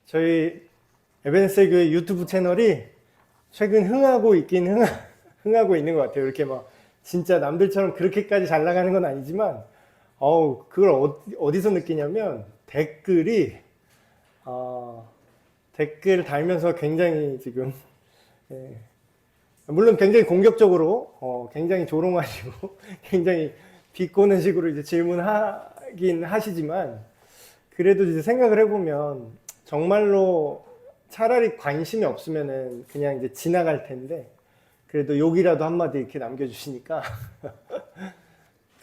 저희 에베네스 교회 유튜브 채널이 최근 흥하고 있긴 흥하고 있는 것 같아요. 이렇게 막 진짜 남들처럼 그렇게까지 잘 나가는 건 아니지만, 그걸 어디서 느끼냐면 댓글 달면서 굉장히 지금, 예, 물론 굉장히 공격적으로, 굉장히 조롱하시고, 굉장히 비꼬는 식으로 이제 질문하긴 하시지만, 그래도 이제 생각을 해보면, 정말로 차라리 관심이 없으면은 그냥 이제 지나갈 텐데, 그래도 욕이라도 한마디 이렇게 남겨주시니까,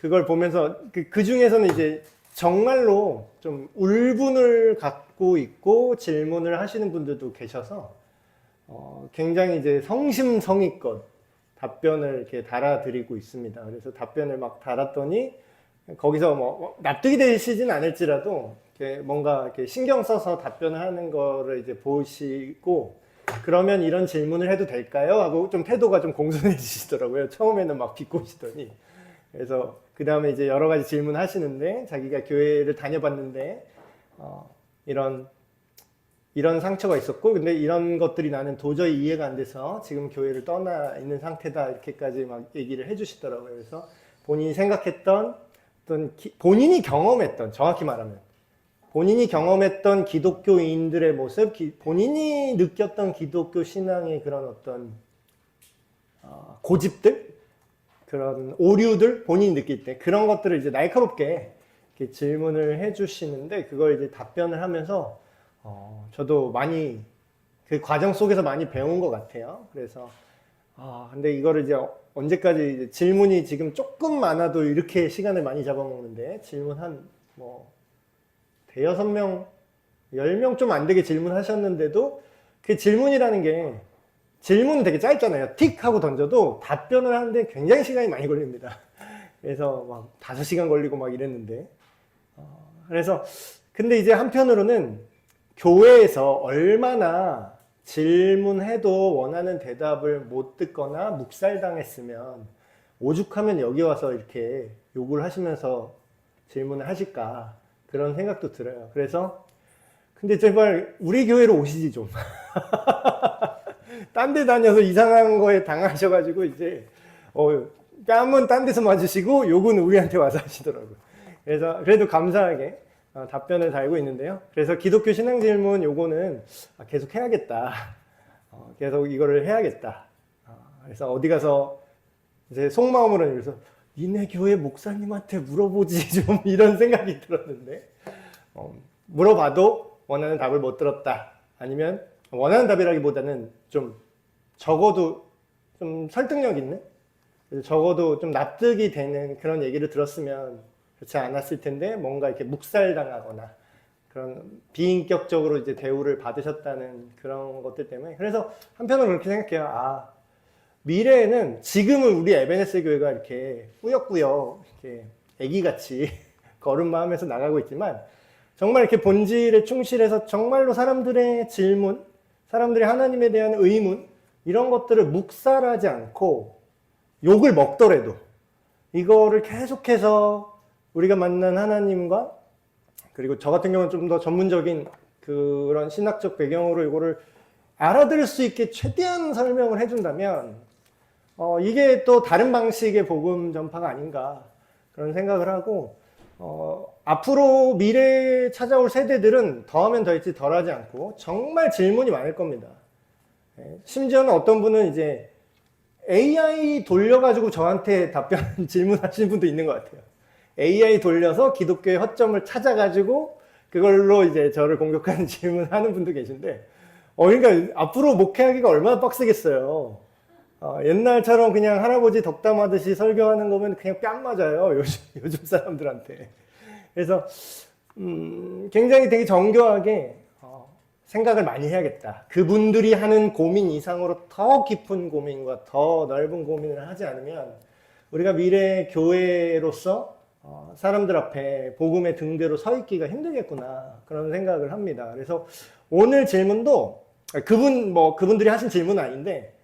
그걸 보면서, 그 중에서는 이제 정말로 좀 울분을 갖고 있고 질문을 하시는 분들도 계셔서, 굉장히 이제 성심성의껏 답변을 이렇게 달아드리고 있습니다. 그래서 답변을 막 달았더니 거기서 뭐 납득이 되시진 않을지라도 이렇게 뭔가 이렇게 신경 써서 답변을 하는 거를 이제 보시고 그러면 이런 질문을 해도 될까요? 하고 좀 태도가 좀 공손해지시더라고요. 처음에는 막 비꼬시더니. 그래서 그 다음에 이제 여러 가지 질문하시는데 자기가 교회를 다녀봤는데 이런 상처가 있었고, 근데 이런 것들이 나는 도저히 이해가 안 돼서 지금 교회를 떠나 있는 상태다. 이렇게까지 막 얘기를 해주시더라고요. 그래서 본인이 생각했던, 본인이 경험했던, 정확히 말하면, 본인이 경험했던 기독교인들의 모습, 본인이 느꼈던 기독교 신앙의 그런 어떤 고집들, 그런 오류들, 본인이 느낄 때, 그런 것들을 이제 날카롭게 이렇게 질문을 해주시는데, 그걸 이제 답변을 하면서 저도 많이 그 과정 속에서 많이 배운 것 같아요. 그래서 근데 이거를 이제 언제까지 이제 질문이 지금 조금 많아도 이렇게 시간을 많이 잡아먹는데 질문 한 뭐 대여섯 명, 10명 좀 안 되게 질문하셨는데도 그 질문이라는 게 질문은 되게 짧잖아요. 틱 하고 던져도 답변을 하는데 굉장히 시간이 많이 걸립니다. 그래서 막 5시간 걸리고 막 이랬는데 그래서 근데 이제 한편으로는 교회에서 얼마나 질문해도 원하는 대답을 못 듣거나 묵살당했으면 오죽하면 여기 와서 이렇게 욕을 하시면서 질문을 하실까 그런 생각도 들어요. 그래서 근데 제발 우리 교회로 오시지 좀. 딴 데 다녀서 이상한 거에 당하셔가지고 이제 뺨은 딴 데서 맞으시고 욕은 우리한테 와서 하시더라고요. 그래서 그래도 감사하게 답변을 달고 있는데요. 그래서 기독교 신앙 질문 요거는 계속 해야겠다. 계속 이거를 해야겠다. 그래서 어디 가서 이제 속마음으로는 그래서 니네 교회 목사님한테 물어보지 좀 이런 생각이 들었는데 물어봐도 원하는 답을 못 들었다. 아니면 원하는 답이라기보다는 좀 적어도 좀 설득력 있는 적어도 좀 납득이 되는 그런 얘기를 들었으면 그렇지 않았을 텐데 뭔가 이렇게 묵살당하거나 그런 비인격적으로 이제 대우를 받으셨다는 그런 것들 때문에 그래서 한편으로 그렇게 생각해요. 미래에는 지금은 우리 에베네스 교회가 이렇게 꾸역꾸역 이렇게 애기같이 걸음마 하면서 나가고 있지만 정말 이렇게 본질에 충실해서 정말로 사람들의 질문, 사람들의 하나님에 대한 의문 이런 것들을 묵살하지 않고 욕을 먹더라도 이거를 계속해서 우리가 만난 하나님과 그리고 저 같은 경우는 좀 더 전문적인 그런 신학적 배경으로 이거를 알아들을 수 있게 최대한 설명을 해준다면 이게 또 다른 방식의 복음 전파가 아닌가 그런 생각을 하고 앞으로 미래에 찾아올 세대들은 더하면 더했지 덜하지 않고 정말 질문이 많을 겁니다. 심지어는 어떤 분은 이제 AI 돌려가지고 저한테 답변 질문하시는 분도 있는 것 같아요. AI 돌려서 기독교의 허점을 찾아가지고 그걸로 이제 저를 공격하는 질문하는 분도 계신데 그러니까 앞으로 목회하기가 얼마나 빡세겠어요. 옛날처럼 그냥 할아버지 덕담하듯이 설교하는 거면 그냥 뺨 맞아요. 요즘 사람들한테. 그래서 굉장히 되게 정교하게 생각을 많이 해야겠다. 그분들이 하는 고민 이상으로 더 깊은 고민과 더 넓은 고민을 하지 않으면 우리가 미래 교회로서 사람들 앞에 복음의 등대로 서 있기가 힘들겠구나 그런 생각을 합니다. 그래서 오늘 질문도 그분들이 하신 질문은 아닌데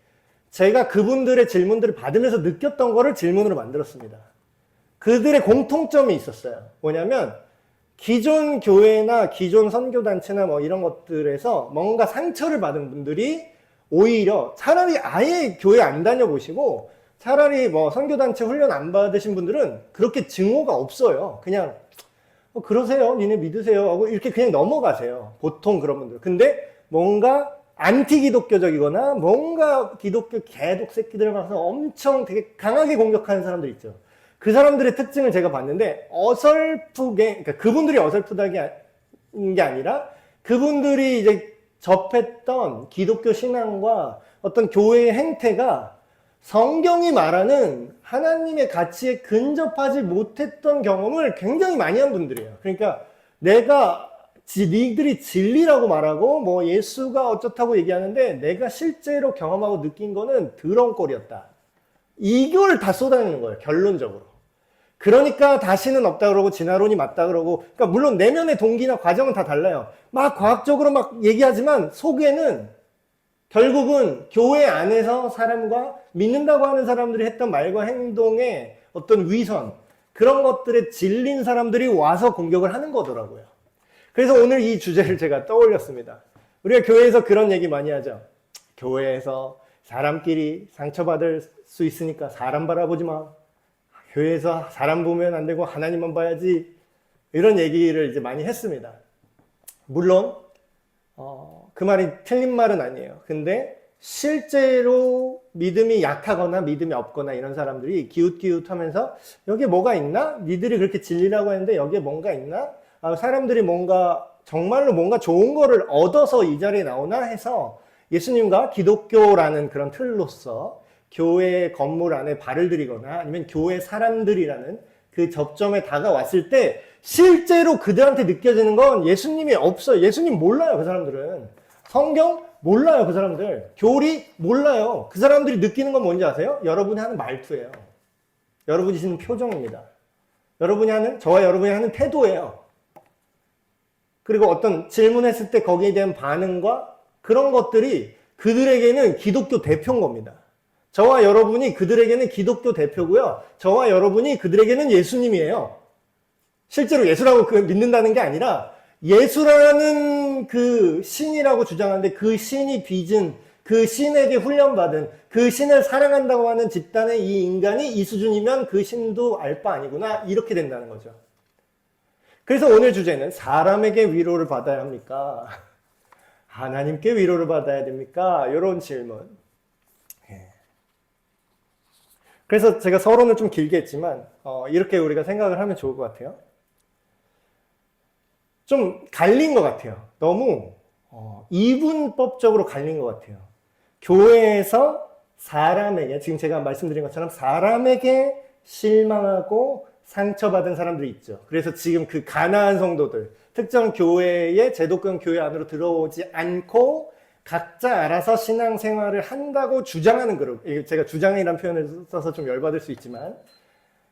제가 그분들의 질문들을 받으면서 느꼈던 거를 질문으로 만들었습니다. 그들의 공통점이 있었어요. 뭐냐면 기존 교회나 기존 선교단체나 뭐 이런 것들에서 뭔가 상처를 받은 분들이 오히려 차라리 아예 교회 안 다녀보시고 차라리 뭐 선교단체 훈련 안 받으신 분들은 그렇게 증오가 없어요. 그냥 그러세요. 니네 믿으세요. 하고 이렇게 그냥 넘어가세요. 보통 그런 분들. 근데 뭔가 안티 기독교적이거나 뭔가 기독교 개독 새끼들 가서 엄청 되게 강하게 공격하는 사람들 있죠. 그 사람들의 특징을 제가 봤는데 어설프게, 그러니까 그분들이 어설프다는 게 아니라 그분들이 이제 접했던 기독교 신앙과 어떤 교회의 행태가 성경이 말하는 하나님의 가치에 근접하지 못했던 경험을 굉장히 많이 한 분들이에요. 그러니까 내가 니들이 진리라고 말하고 뭐 예수가 어쩌다고 얘기하는데 내가 실제로 경험하고 느낀 거는 더러운 꼴이었다. 이걸 다 쏟아내는 거예요. 결론적으로. 그러니까 다시는 없다 그러고 진화론이 맞다 그러고, 그러니까 물론 내면의 동기나 과정은 다 달라요. 막 과학적으로 막 얘기하지만 속에는 결국은 교회 안에서 사람과 믿는다고 하는 사람들이 했던 말과 행동의 어떤 위선, 그런 것들에 질린 사람들이 와서 공격을 하는 거더라고요. 그래서 오늘 이 주제를 제가 떠올렸습니다. 우리가 교회에서 그런 얘기 많이 하죠. 교회에서 사람끼리 상처받을 수 있으니까 사람 바라보지 마. 교회에서 사람 보면 안 되고 하나님만 봐야지. 이런 얘기를 이제 많이 했습니다. 물론 그 말이 틀린 말은 아니에요. 근데 실제로 믿음이 약하거나 믿음이 없거나 이런 사람들이 기웃기웃하면서 여기에 뭐가 있나? 니들이 그렇게 진리라고 했는데 여기에 뭔가 있나? 사람들이 뭔가 정말로 뭔가 좋은 거를 얻어서 이 자리에 나오나 해서 예수님과 기독교라는 그런 틀로서 교회 건물 안에 발을 들이거나 아니면 교회 사람들이라는 그 접점에 다가왔을 때 실제로 그들한테 느껴지는 건 예수님이 없어요. 예수님 몰라요, 그 사람들은. 성경 몰라요, 그 사람들. 교리 몰라요. 그 사람들이 느끼는 건 뭔지 아세요? 여러분이 하는 말투예요. 여러분이 짓는 표정입니다. 저와 여러분이 하는 태도예요. 그리고 어떤 질문했을 때 거기에 대한 반응과 그런 것들이 그들에게는 기독교 대표인 겁니다. 저와 여러분이 그들에게는 기독교 대표고요. 저와 여러분이 그들에게는 예수님이에요. 실제로 예수라고 믿는다는 게 아니라 예수라는 그 신이라고 주장하는데 그 신이 빚은, 그 신에게 훈련받은, 그 신을 사랑한다고 하는 집단의 이 인간이 이 수준이면 그 신도 알 바 아니구나, 이렇게 된다는 거죠. 그래서 오늘 주제는 사람에게 위로를 받아야 합니까? 하나님께 위로를 받아야 됩니까? 이런 질문. 그래서 제가 서론을 좀 길게 했지만 이렇게 우리가 생각을 하면 좋을 것 같아요. 좀 갈린 것 같아요. 너무 이분법적으로 갈린 것 같아요. 교회에서 사람에게, 지금 제가 말씀드린 것처럼 사람에게 실망하고 상처받은 사람들이 있죠. 그래서 지금 그 가난한 성도들, 특정 교회의 제도권 교회 안으로 들어오지 않고 각자 알아서 신앙생활을 한다고 주장하는 그룹. 제가 주장이라는 표현을 써서 좀 열받을 수 있지만,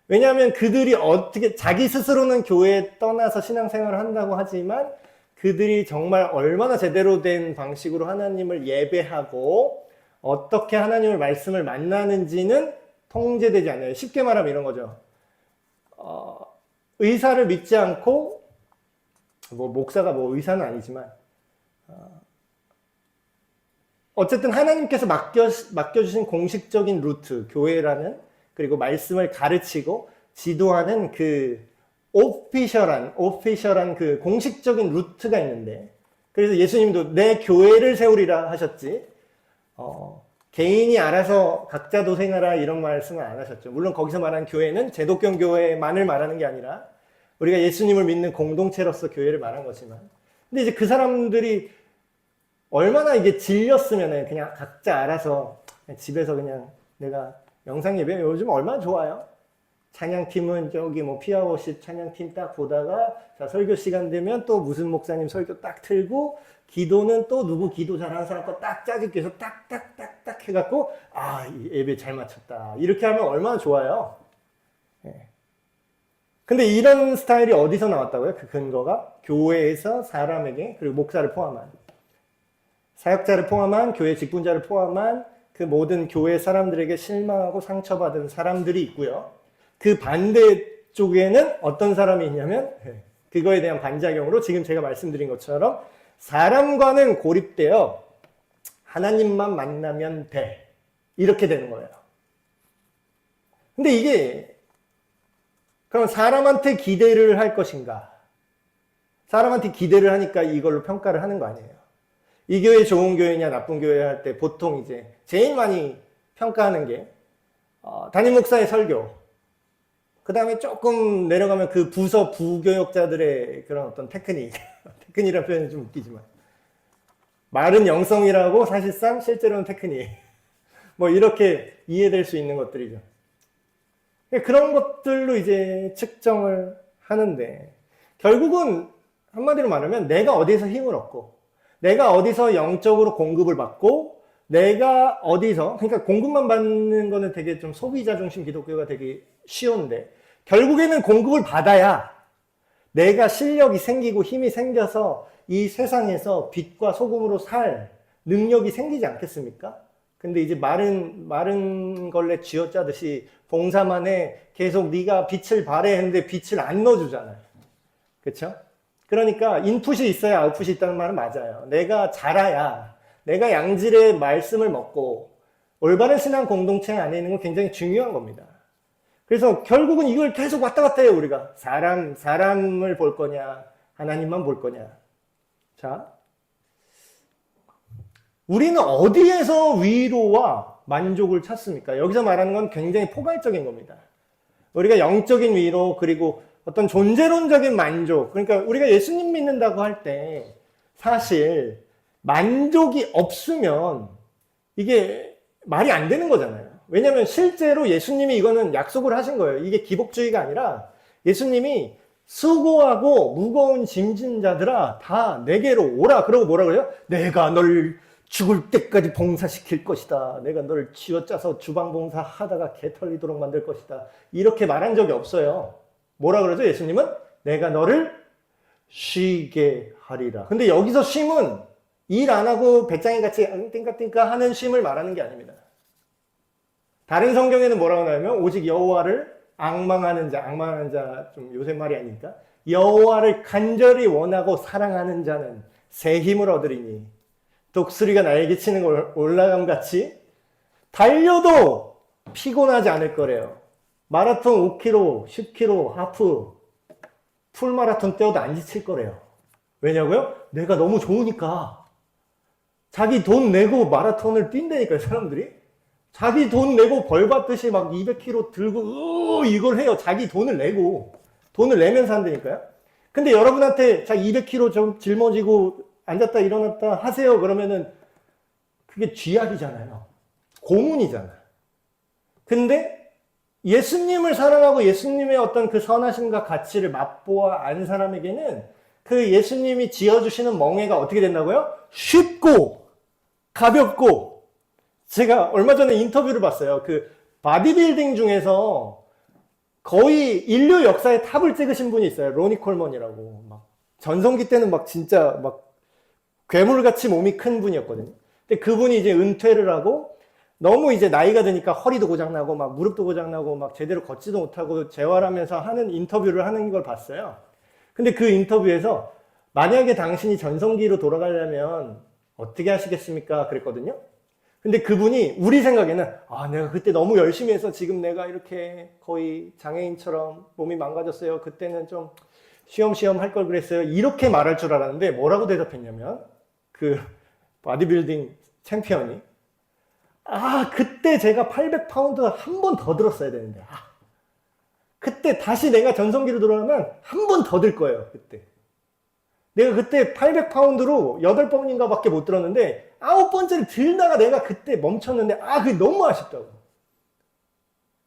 왜냐하면 그들이 어떻게 자기 스스로는 교회에 떠나서 신앙생활을 한다고 하지만 그들이 정말 얼마나 제대로 된 방식으로 하나님을 예배하고 어떻게 하나님의 말씀을 만나는지는 통제되지 않아요. 쉽게 말하면 이런 거죠. 의사를 믿지 않고, 뭐 목사가 뭐 의사는 아니지만 어쨌든 하나님께서 맡겨주신 공식적인 루트, 교회라는, 그리고 말씀을 가르치고 지도하는 그 오피셜한 그 공식적인 루트가 있는데, 그래서 예수님도 내 교회를 세우리라 하셨지, 개인이 알아서 각자 도생하라 이런 말씀은 안 하셨죠. 물론 거기서 말하는 교회는 제도권 교회만을 말하는 게 아니라 우리가 예수님을 믿는 공동체로서 교회를 말한 거지만, 근데 이제 그 사람들이 얼마나 이게 질렸으면은 그냥 각자 알아서 집에서 그냥 내가 영상 예배 요즘 얼마나 좋아요. 찬양팀은 저기 뭐 피아워십 찬양팀 딱 보다가 자 설교 시간 되면 또 무슨 목사님 설교 딱 틀고, 기도는 또 누구 기도 잘하는 사람 거 딱 짜집기 해서 딱딱딱딱 해갖고 이 예배 잘 마쳤다 이렇게 하면 얼마나 좋아요. 근데 이런 스타일이 어디서 나왔다고요? 그 근거가 교회에서 사람에게, 그리고 목사를 포함한, 사역자를 포함한, 교회 직분자를 포함한 그 모든 교회 사람들에게 실망하고 상처받은 사람들이 있고요. 그 반대쪽에는 어떤 사람이 있냐면 그거에 대한 반작용으로 지금 제가 말씀드린 것처럼 사람과는 고립되어 하나님만 만나면 돼. 이렇게 되는 거예요. 근데 이게 그럼 사람한테 기대를 할 것인가? 사람한테 기대를 하니까 이걸로 평가를 하는 거 아니에요. 이 교회 좋은 교회냐 나쁜 교회 할 때 보통 이제 제일 많이 평가하는 게 담임 목사의 설교, 그 다음에 조금 내려가면 그 부서 부교역자들의 그런 어떤 테크닉 테크닉이라는 표현이 좀 웃기지만 말은 영성이라고 사실상 실제로는 테크닉 뭐 이렇게 이해될 수 있는 것들이죠. 그런 것들로 이제 측정을 하는데 결국은 한마디로 말하면 내가 어디서 힘을 얻고 내가 어디서 영적으로 공급을 받고 내가 어디서, 그러니까 공급만 받는 거는 되게 좀 소비자 중심 기독교가 되게 쉬운데 결국에는 공급을 받아야 내가 실력이 생기고 힘이 생겨서 이 세상에서 빛과 소금으로 살 능력이 생기지 않겠습니까? 근데 이제 마른 걸레 쥐어짜듯이 봉사만 해 계속 네가 빛을 발해 했는데 빛을 안 넣어주잖아요. 그렇죠? 그러니까 인풋이 있어야 아웃풋이 있다는 말은 맞아요. 내가 자라야 내가 양질의 말씀을 먹고 올바른 신앙 공동체 안에 있는 건 굉장히 중요한 겁니다. 그래서 결국은 이걸 계속 왔다 갔다 해요, 우리가. 사람을 볼 거냐, 하나님만 볼 거냐. 자, 우리는 어디에서 위로와 만족을 찾습니까? 여기서 말하는 건 굉장히 포괄적인 겁니다. 우리가 영적인 위로, 그리고 어떤 존재론적인 만족, 그러니까 우리가 예수님 믿는다고 할 때 사실 만족이 없으면 이게 말이 안 되는 거잖아요. 왜냐하면 실제로 예수님이 이거는 약속을 하신 거예요. 이게 기복주의가 아니라 예수님이 수고하고 무거운 짐진 자들아 다 내게로 오라. 그러고 뭐라 그래요? 내가 널 죽을 때까지 봉사시킬 것이다. 내가 널 쥐어짜서 주방 봉사 하다가 개 털리도록 만들 것이다. 이렇게 말한 적이 없어요. 뭐라 그러죠? 예수님은 내가 너를 쉬게 하리라. 근데 여기서 쉼은 일 안 하고 배짱이 같이 띵까띵까 하는 쉼을 말하는 게 아닙니다. 다른 성경에는 뭐라고 나오냐면 오직 여호와를 악망하는 자 좀 요새 말이 아니니까 여호와를 간절히 원하고 사랑하는 자는 새 힘을 얻으리니 독수리가 날개 치는 걸 올라감 같이 달려도 피곤하지 않을 거래요. 마라톤 5km, 10km, 하프, 풀마라톤 뛰어도 안 지칠 거래요. 왜냐고요? 내가 너무 좋으니까. 자기 돈 내고 마라톤을 뛴다니까요, 사람들이. 자기 돈 내고 벌 받듯이 막 200km 들고 이걸 해요. 자기 돈을 내고. 돈을 내면서 한다니까요. 근데 여러분한테 자 200km 좀 짊어지고 앉았다 일어났다 하세요. 그러면은 그게 쥐약이잖아요. 고문이잖아요. 근데 예수님을 사랑하고 예수님의 어떤 그 선하심과 가치를 맛보아 안 사람에게는 그 예수님이 지어주시는 멍에가 어떻게 된다고요? 쉽고 가볍고. 제가 얼마 전에 인터뷰를 봤어요. 그 바디빌딩 중에서 거의 인류 역사의 탑을 찍으신 분이 있어요. 로니 콜먼이라고. 막 전성기 때는 막 진짜 막 괴물같이 몸이 큰 분이었거든요. 근데 그분이 이제 은퇴를 하고 너무 이제 나이가 드니까 허리도 고장나고 막 무릎도 고장나고 막 제대로 걷지도 못하고 재활하면서 하는 인터뷰를 하는 걸 봤어요. 근데 그 인터뷰에서 만약에 당신이 전성기로 돌아가려면 어떻게 하시겠습니까? 그랬거든요. 근데 그분이 우리 생각에는 내가 그때 너무 열심히 해서 지금 내가 이렇게 거의 장애인처럼 몸이 망가졌어요. 그때는 좀 쉬엄쉬엄 할 걸 그랬어요. 이렇게 말할 줄 알았는데 뭐라고 대답했냐면 그 바디빌딩 챔피언이 그때 제가 800파운드 한 번 더 들었어야 되는데 그때 다시 내가 전성기로 돌아가면 한 번 더 들 거예요. 그때 내가 그때 800파운드로 8번인가 밖에 못 들었는데 9번째를 들다가 내가 그때 멈췄는데 그게 너무 아쉽다고.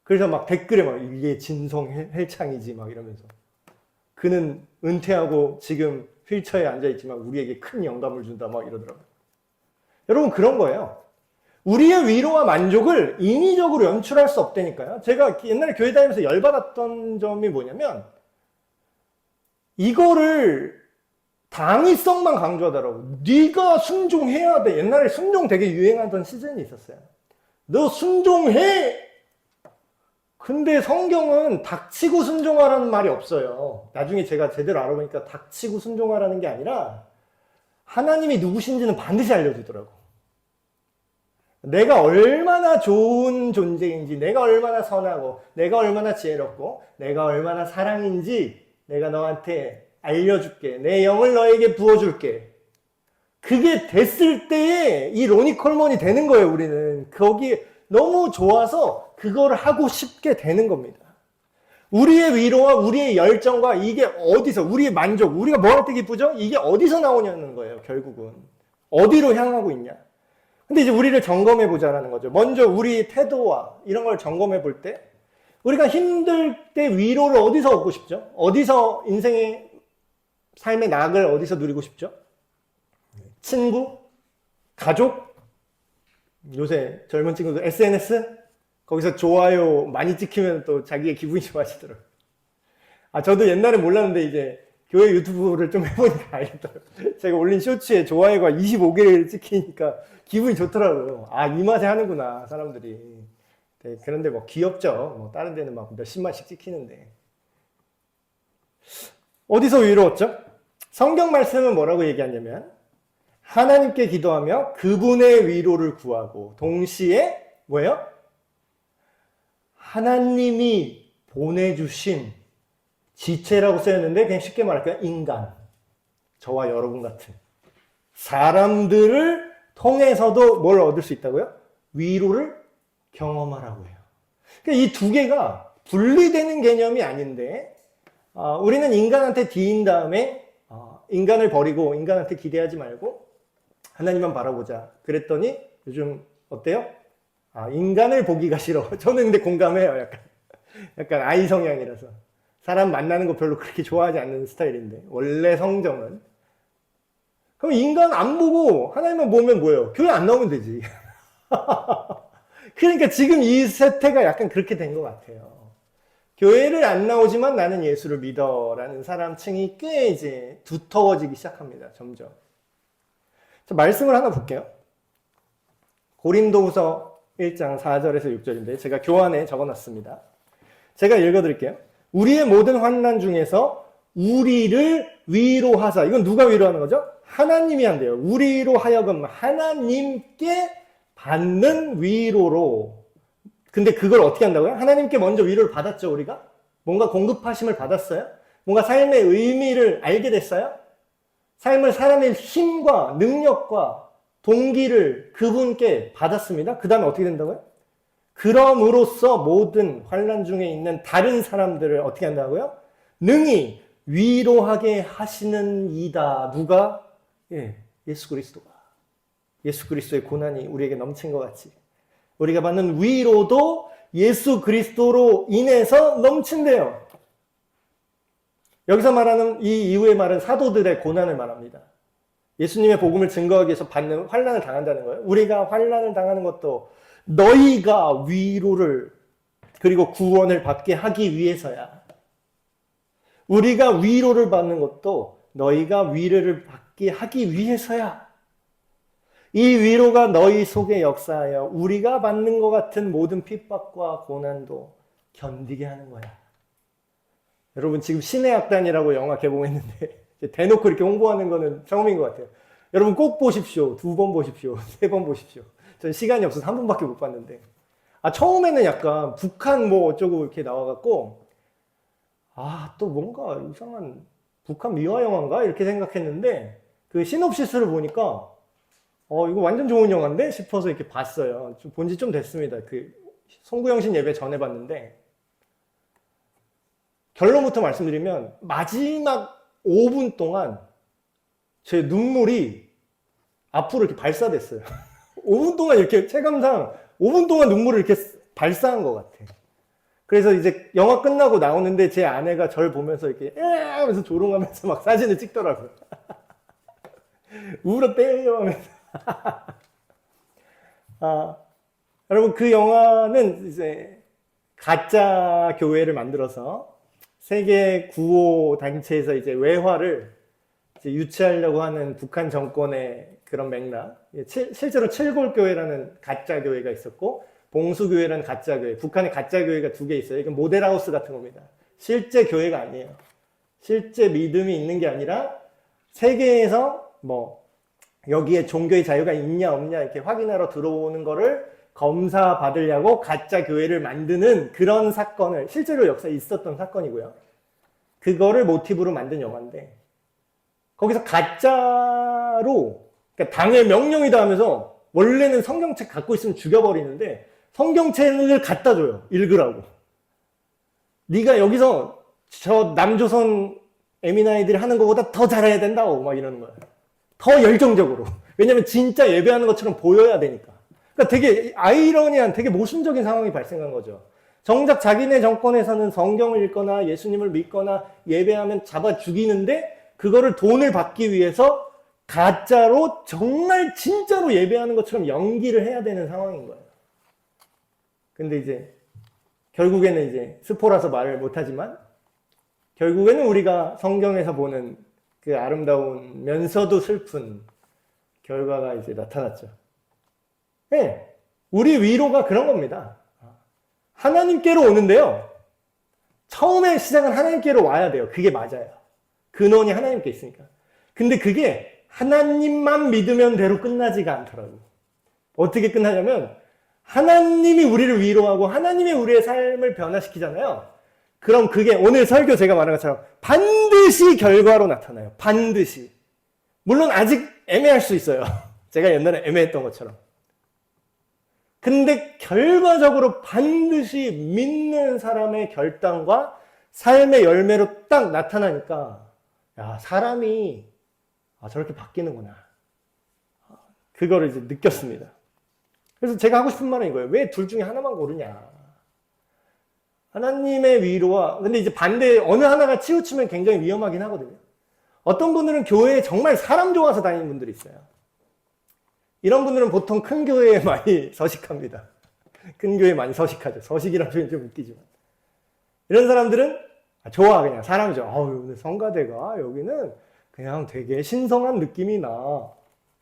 그래서 막 댓글에 막 이게 진성 헬창이지 막 이러면서 그는 은퇴하고 지금 휠체어에 앉아있지만 우리에게 큰 영감을 준다 막 이러더라고요. 여러분 그런 거예요. 우리의 위로와 만족을 인위적으로 연출할 수 없다니까요. 제가 옛날에 교회 다니면서 열받았던 점이 뭐냐면 이거를 당위성만 강조하더라고. 네가 순종해야 돼. 옛날에 순종 되게 유행하던 시즌이 있었어요. 너 순종해! 근데 성경은 닥치고 순종하라는 말이 없어요. 나중에 제가 제대로 알아보니까 닥치고 순종하라는 게 아니라 하나님이 누구신지는 반드시 알려주더라고. 내가 얼마나 좋은 존재인지, 내가 얼마나 선하고, 내가 얼마나 지혜롭고, 내가 얼마나 사랑인지 내가 너한테 알려줄게. 내 영을 너에게 부어줄게. 그게 됐을 때에 이 로니 콜먼이 되는 거예요, 우리는. 거기에 너무 좋아서 그걸 하고 싶게 되는 겁니다. 우리의 위로와 우리의 열정과 이게 어디서, 우리의 만족, 우리가 뭐 할 때 기쁘죠? 이게 어디서 나오냐는 거예요, 결국은. 어디로 향하고 있냐. 근데 이제 우리를 점검해 보자라는 거죠. 먼저 우리 태도와 이런 걸 점검해 볼 때, 우리가 힘들 때 위로를 어디서 얻고 싶죠? 어디서 인생의 삶의 낙을 어디서 누리고 싶죠? 친구? 가족? 요새 젊은 친구들 SNS? 거기서 좋아요 많이 찍히면 또 자기의 기분이 좋아지더라고요. 저도 옛날에 몰랐는데 이제 교회 유튜브를 좀 해보니까 알겠더라고요. 제가 올린 쇼츠에 좋아요가 25개를 찍히니까 기분이 좋더라고요. 이 맛에 하는구나, 사람들이. 네, 그런데 뭐 귀엽죠. 뭐 다른 데는 막 몇십만씩 찍히는데. 어디서 위로 얻죠? 성경 말씀은 뭐라고 얘기하냐면, 하나님께 기도하며 그분의 위로를 구하고, 동시에 뭐예요? 하나님이 보내주신 지체라고 쓰였는데, 그냥 쉽게 말할까요? 인간. 저와 여러분 같은 사람들을 통해서도 뭘 얻을 수 있다고요? 위로를 경험하라고 해요. 그러니까 이 두 개가 분리되는 개념이 아닌데, 우리는 인간한테 뒤인 다음에 인간을 버리고 인간한테 기대하지 말고 하나님만 바라보자. 그랬더니 요즘 어때요? 인간을 보기가 싫어. 저는 근데 공감해요. 약간 아이 성향이라서. 사람 만나는 거 별로 그렇게 좋아하지 않는 스타일인데, 원래 성정은. 그럼 인간 안 보고 하나님만 보면 뭐예요? 교회 안 나오면 되지. 그러니까 지금 이 세태가 약간 그렇게 된 것 같아요. 교회를 안 나오지만 나는 예수를 믿어라는 사람층이 꽤 이제 두터워지기 시작합니다. 점점. 자, 말씀을 하나 볼게요. 고린도후서 1장 4절에서 6절인데 제가 교환에 적어놨습니다. 제가 읽어드릴게요. 우리의 모든 환난 중에서 우리를 위로하사. 이건 누가 위로하는 거죠? 하나님이 한대요. 우리로 하여금 하나님께 받는 위로로. 근데 그걸 어떻게 한다고요? 하나님께 먼저 위로를 받았죠, 우리가? 뭔가 공급하심을 받았어요? 뭔가 삶의 의미를 알게 됐어요? 삶을 살아낼 힘과 능력과 동기를 그분께 받았습니다. 그 다음에 어떻게 된다고요? 그럼으로써 모든 환난 중에 있는 다른 사람들을 어떻게 한다고요? 능히 위로하게 하시는 이다. 누가? 예수 그리스도가. 예수 그리스도의 고난이 우리에게 넘친 것 같이 우리가 받는 위로도 예수 그리스도로 인해서 넘친대요. 여기서 말하는 이 이후의 말은 사도들의 고난을 말합니다. 예수님의 복음을 증거하기 위해서 받는 환난을 당한다는 거예요. 우리가 환난을 당하는 것도 너희가 위로를 그리고 구원을 받게 하기 위해서야. 우리가 위로를 받는 것도 너희가 위로를 받게 하기 위해서야. 이 위로가 너희 속에 역사하여 우리가 받는 것 같은 모든 핍박과 고난도 견디게 하는 거야. 여러분 지금 신의 악단이라고 영화 개봉했는데 대놓고 이렇게 홍보하는 거는 처음인 것 같아요. 여러분 꼭 보십시오. 2번 보십시오. 3번 보십시오. 전 시간이 없어서 1번밖에 못 봤는데 처음에는 약간 북한 뭐 어쩌고 이렇게 나와갖고 또 뭔가 이상한 북한 미화 영화인가? 이렇게 생각했는데 그 시놉시스를 보니까 이거 완전 좋은 영화인데 싶어서 이렇게 봤어요. 본 지 좀 됐습니다. 그 송구영신 예배 전에 봤는데 결론부터 말씀드리면 마지막 5분 동안 제 눈물이 앞으로 이렇게 발사됐어요. 5분 동안 이렇게 체감상 5분 동안 눈물을 이렇게 발사한 것 같아. 그래서 이제 영화 끝나고 나오는데 제 아내가 저를 보면서 이렇게 하면서 조롱하면서 막 사진을 찍더라고요. 울었대요 하면서. 여러분 그 영화는 이제 가짜 교회를 만들어서 세계 구호 단체에서 이제 외화를 이제 유치하려고 하는 북한 정권의 그런 맥락. 실제로 칠골교회라는 가짜 교회가 있었고 봉수교회라는 가짜교회. 북한에 가짜교회가 2개 있어요. 이건 모델하우스 같은 겁니다. 실제 교회가 아니에요. 실제 믿음이 있는 게 아니라 세계에서 뭐 여기에 종교의 자유가 있냐 없냐 이렇게 확인하러 들어오는 거를 검사받으려고 가짜 교회를 만드는 그런 사건을 실제로 역사에 있었던 사건이고요. 그거를 모티브로 만든 영화인데 거기서 가짜로 그러니까 당의 명령이다 하면서 원래는 성경책 갖고 있으면 죽여버리는데 성경책을 갖다 줘요. 읽으라고. 네가 여기서 저 남조선 에미나이들이 하는 것보다 더 잘해야 된다고 막 이러는 거예요. 더 열정적으로. 왜냐면 진짜 예배하는 것처럼 보여야 되니까. 그러니까 되게 아이러니한 되게 모순적인 상황이 발생한 거죠. 정작 자기네 정권에서는 성경을 읽거나 예수님을 믿거나 예배하면 잡아 죽이는데 그거를 돈을 받기 위해서 가짜로 정말 진짜로 예배하는 것처럼 연기를 해야 되는 상황인 거예요. 근데 이제 결국에는 이제 스포라서 말을 못하지만 결국에는 우리가 성경에서 보는 그 아름다우면서도 슬픈 결과가 이제 나타났죠. 네, 우리 위로가 그런 겁니다. 하나님께로 오는데요. 처음에 시작은 하나님께로 와야 돼요. 그게 맞아요. 근원이 하나님께 있으니까. 근데 그게 하나님만 믿으면 대로 끝나지가 않더라고요. 어떻게 끝나냐면 하나님이 우리를 위로하고 하나님이 우리의 삶을 변화시키잖아요. 그럼 그게 오늘 설교 제가 말한 것처럼 반드시 결과로 나타나요. 반드시. 물론 아직 애매할 수 있어요. 제가 옛날에 애매했던 것처럼. 근데 결과적으로 반드시 믿는 사람의 결단과 삶의 열매로 딱 나타나니까 야, 사람이 저렇게 바뀌는구나. 그거를 이제 느꼈습니다. 그래서 제가 하고 싶은 말은 이거예요. 왜 둘 중에 하나만 고르냐. 하나님의 위로와 근데 이제 반대 어느 하나가 치우치면 굉장히 위험하긴 하거든요. 어떤 분들은 교회에 정말 사람 좋아서 다니는 분들이 있어요. 이런 분들은 보통 큰 교회에 많이 서식합니다. 큰 교회에 많이 서식하죠. 서식이라는 표현이 좀 웃기지만. 이런 사람들은 좋아 그냥 사람 좋아. 오늘 성가대가 여기는 그냥 되게 신성한 느낌이 나.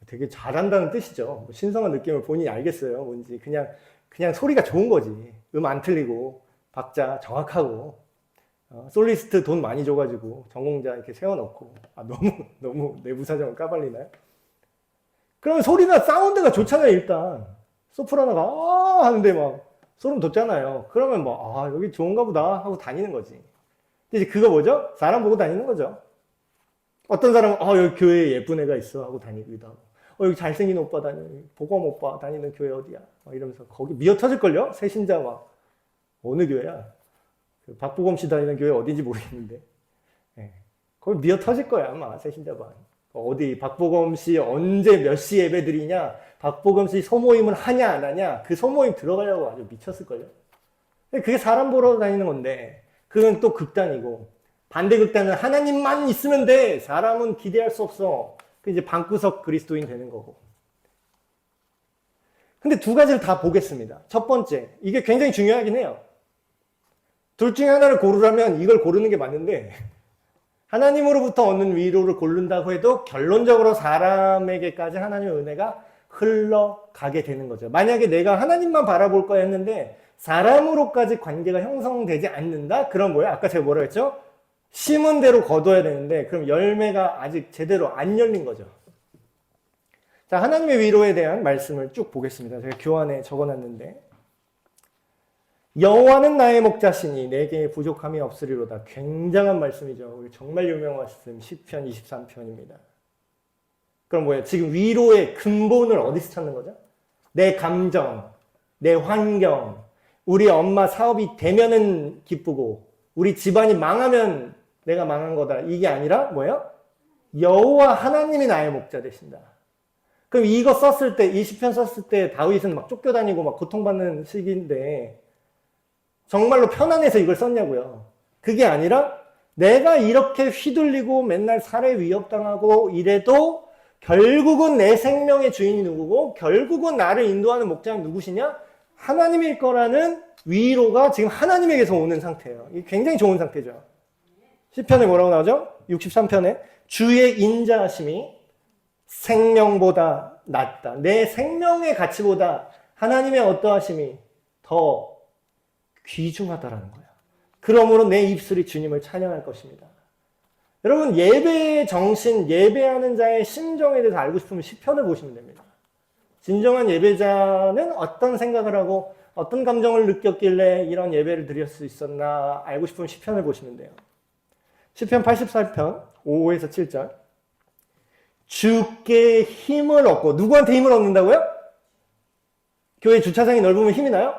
되게 잘한다는 뜻이죠. 신성한 느낌을 본인이 알겠어요. 뭔지 그냥 소리가 좋은 거지. 안 틀리고 박자 정확하고 솔리스트 돈 많이 줘가지고 전공자 이렇게 세워놓고 너무 내부 사정을 까발리나요? 그러면 소리나 사운드가 좋잖아요. 일단 소프라노가 하는데 막 소름 돋잖아요. 그러면 뭐 여기 좋은가 보다 하고 다니는 거지. 이제 그거 뭐죠? 사람 보고 다니는 거죠. 어떤 사람은 여기 교회에 예쁜 애가 있어 하고 다니기도 하고 여기 잘생긴 오빠 보검 오빠 다니는 교회 어디야? 막 이러면서 거기 미어 터질걸요? 새신자 막 어느 교회야? 그 박보검 씨 다니는 교회 어딘지 모르겠는데 거기 미어 터질 거야 아마 새신자 반. 어디 박보검 씨 언제 몇 시 예배 드리냐? 박보검 씨 소모임을 하냐 안 하냐? 그 소모임 들어가려고 아주 미쳤을걸요? 그게 사람 보러 다니는 건데 그건 또 극단이고 반대 극단은 하나님만 있으면 돼. 사람은 기대할 수 없어. 그 이제 방구석 그리스도인 되는 거고. 근데 두 가지를 다 보겠습니다. 첫 번째, 이게 굉장히 중요하긴 해요. 둘 중에 하나를 고르라면 이걸 고르는 게 맞는데 하나님으로부터 얻는 위로를 고른다고 해도 결론적으로 사람에게까지 하나님의 은혜가 흘러가게 되는 거죠. 만약에 내가 하나님만 바라볼 거야 했는데 사람으로까지 관계가 형성되지 않는다? 그럼 뭐야? 아까 제가 뭐라 했죠? 심은 대로 거둬야 되는데 그럼 열매가 아직 제대로 안 열린 거죠. 자, 하나님의 위로에 대한 말씀을 쭉 보겠습니다. 제가 교환에 적어놨는데 여호와는 나의 목자시니 내게 부족함이 없으리로다. 굉장한 말씀이죠. 우리 정말 유명한 말씀 시편 23편입니다. 그럼 뭐예요? 지금 위로의 근본을 어디서 찾는 거죠? 내 감정, 내 환경, 우리 엄마 사업이 되면은 기쁘고 우리 집안이 망하면 내가 망한 거다. 이게 아니라 뭐예요? 여호와 하나님이 나의 목자 되신다. 그럼 이거 썼을 때, 이 시편 썼을 때 다윗은 막 쫓겨다니고 막 고통받는 시기인데 정말로 편안해서 이걸 썼냐고요. 그게 아니라 내가 이렇게 휘둘리고 맨날 살해 위협당하고 이래도 결국은 내 생명의 주인이 누구고 결국은 나를 인도하는 목자는 누구시냐? 하나님일 거라는 위로가 지금 하나님에게서 오는 상태예요. 이게 굉장히 좋은 상태죠. 시편에 뭐라고 나오죠? 63편에 주의 인자하심이 생명보다 낫다. 내 생명의 가치보다 하나님의 어떠하심이 더 귀중하다라는 거야. 그러므로 내 입술이 주님을 찬양할 것입니다. 여러분, 예배의 정신, 예배하는 자의 심정에 대해서 알고 싶으면 시편을 보시면 됩니다. 진정한 예배자는 어떤 생각을 하고 어떤 감정을 느꼈길래 이런 예배를 드릴 수 있었나 알고 싶으면 시편을 보시면 돼요. 시편 84편 5에서 7절. 주께 힘을 얻고, 누구한테 힘을 얻는다고요? 교회 주차장이 넓으면 힘이 나요?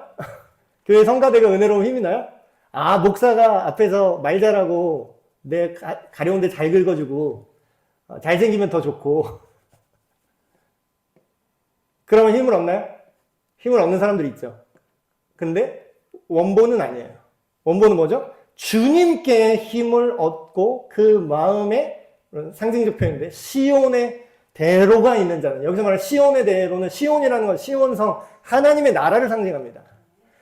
교회 성가대가 은혜로우면 힘이 나요? 아, 목사가 앞에서 말 잘하고 내 가려운데 잘 긁어주고 잘생기면 더 좋고 그러면 힘을 얻나요? 힘을 얻는 사람들이 있죠. 근데 원본은 아니에요. 원본은 뭐죠? 주님께 힘을 얻고 그 마음에, 상징적 표현인데, 시온의 대로가 있는 자는, 여기서 말하는 시온의 대로는, 시온이라는 건 시온성, 하나님의 나라를 상징합니다.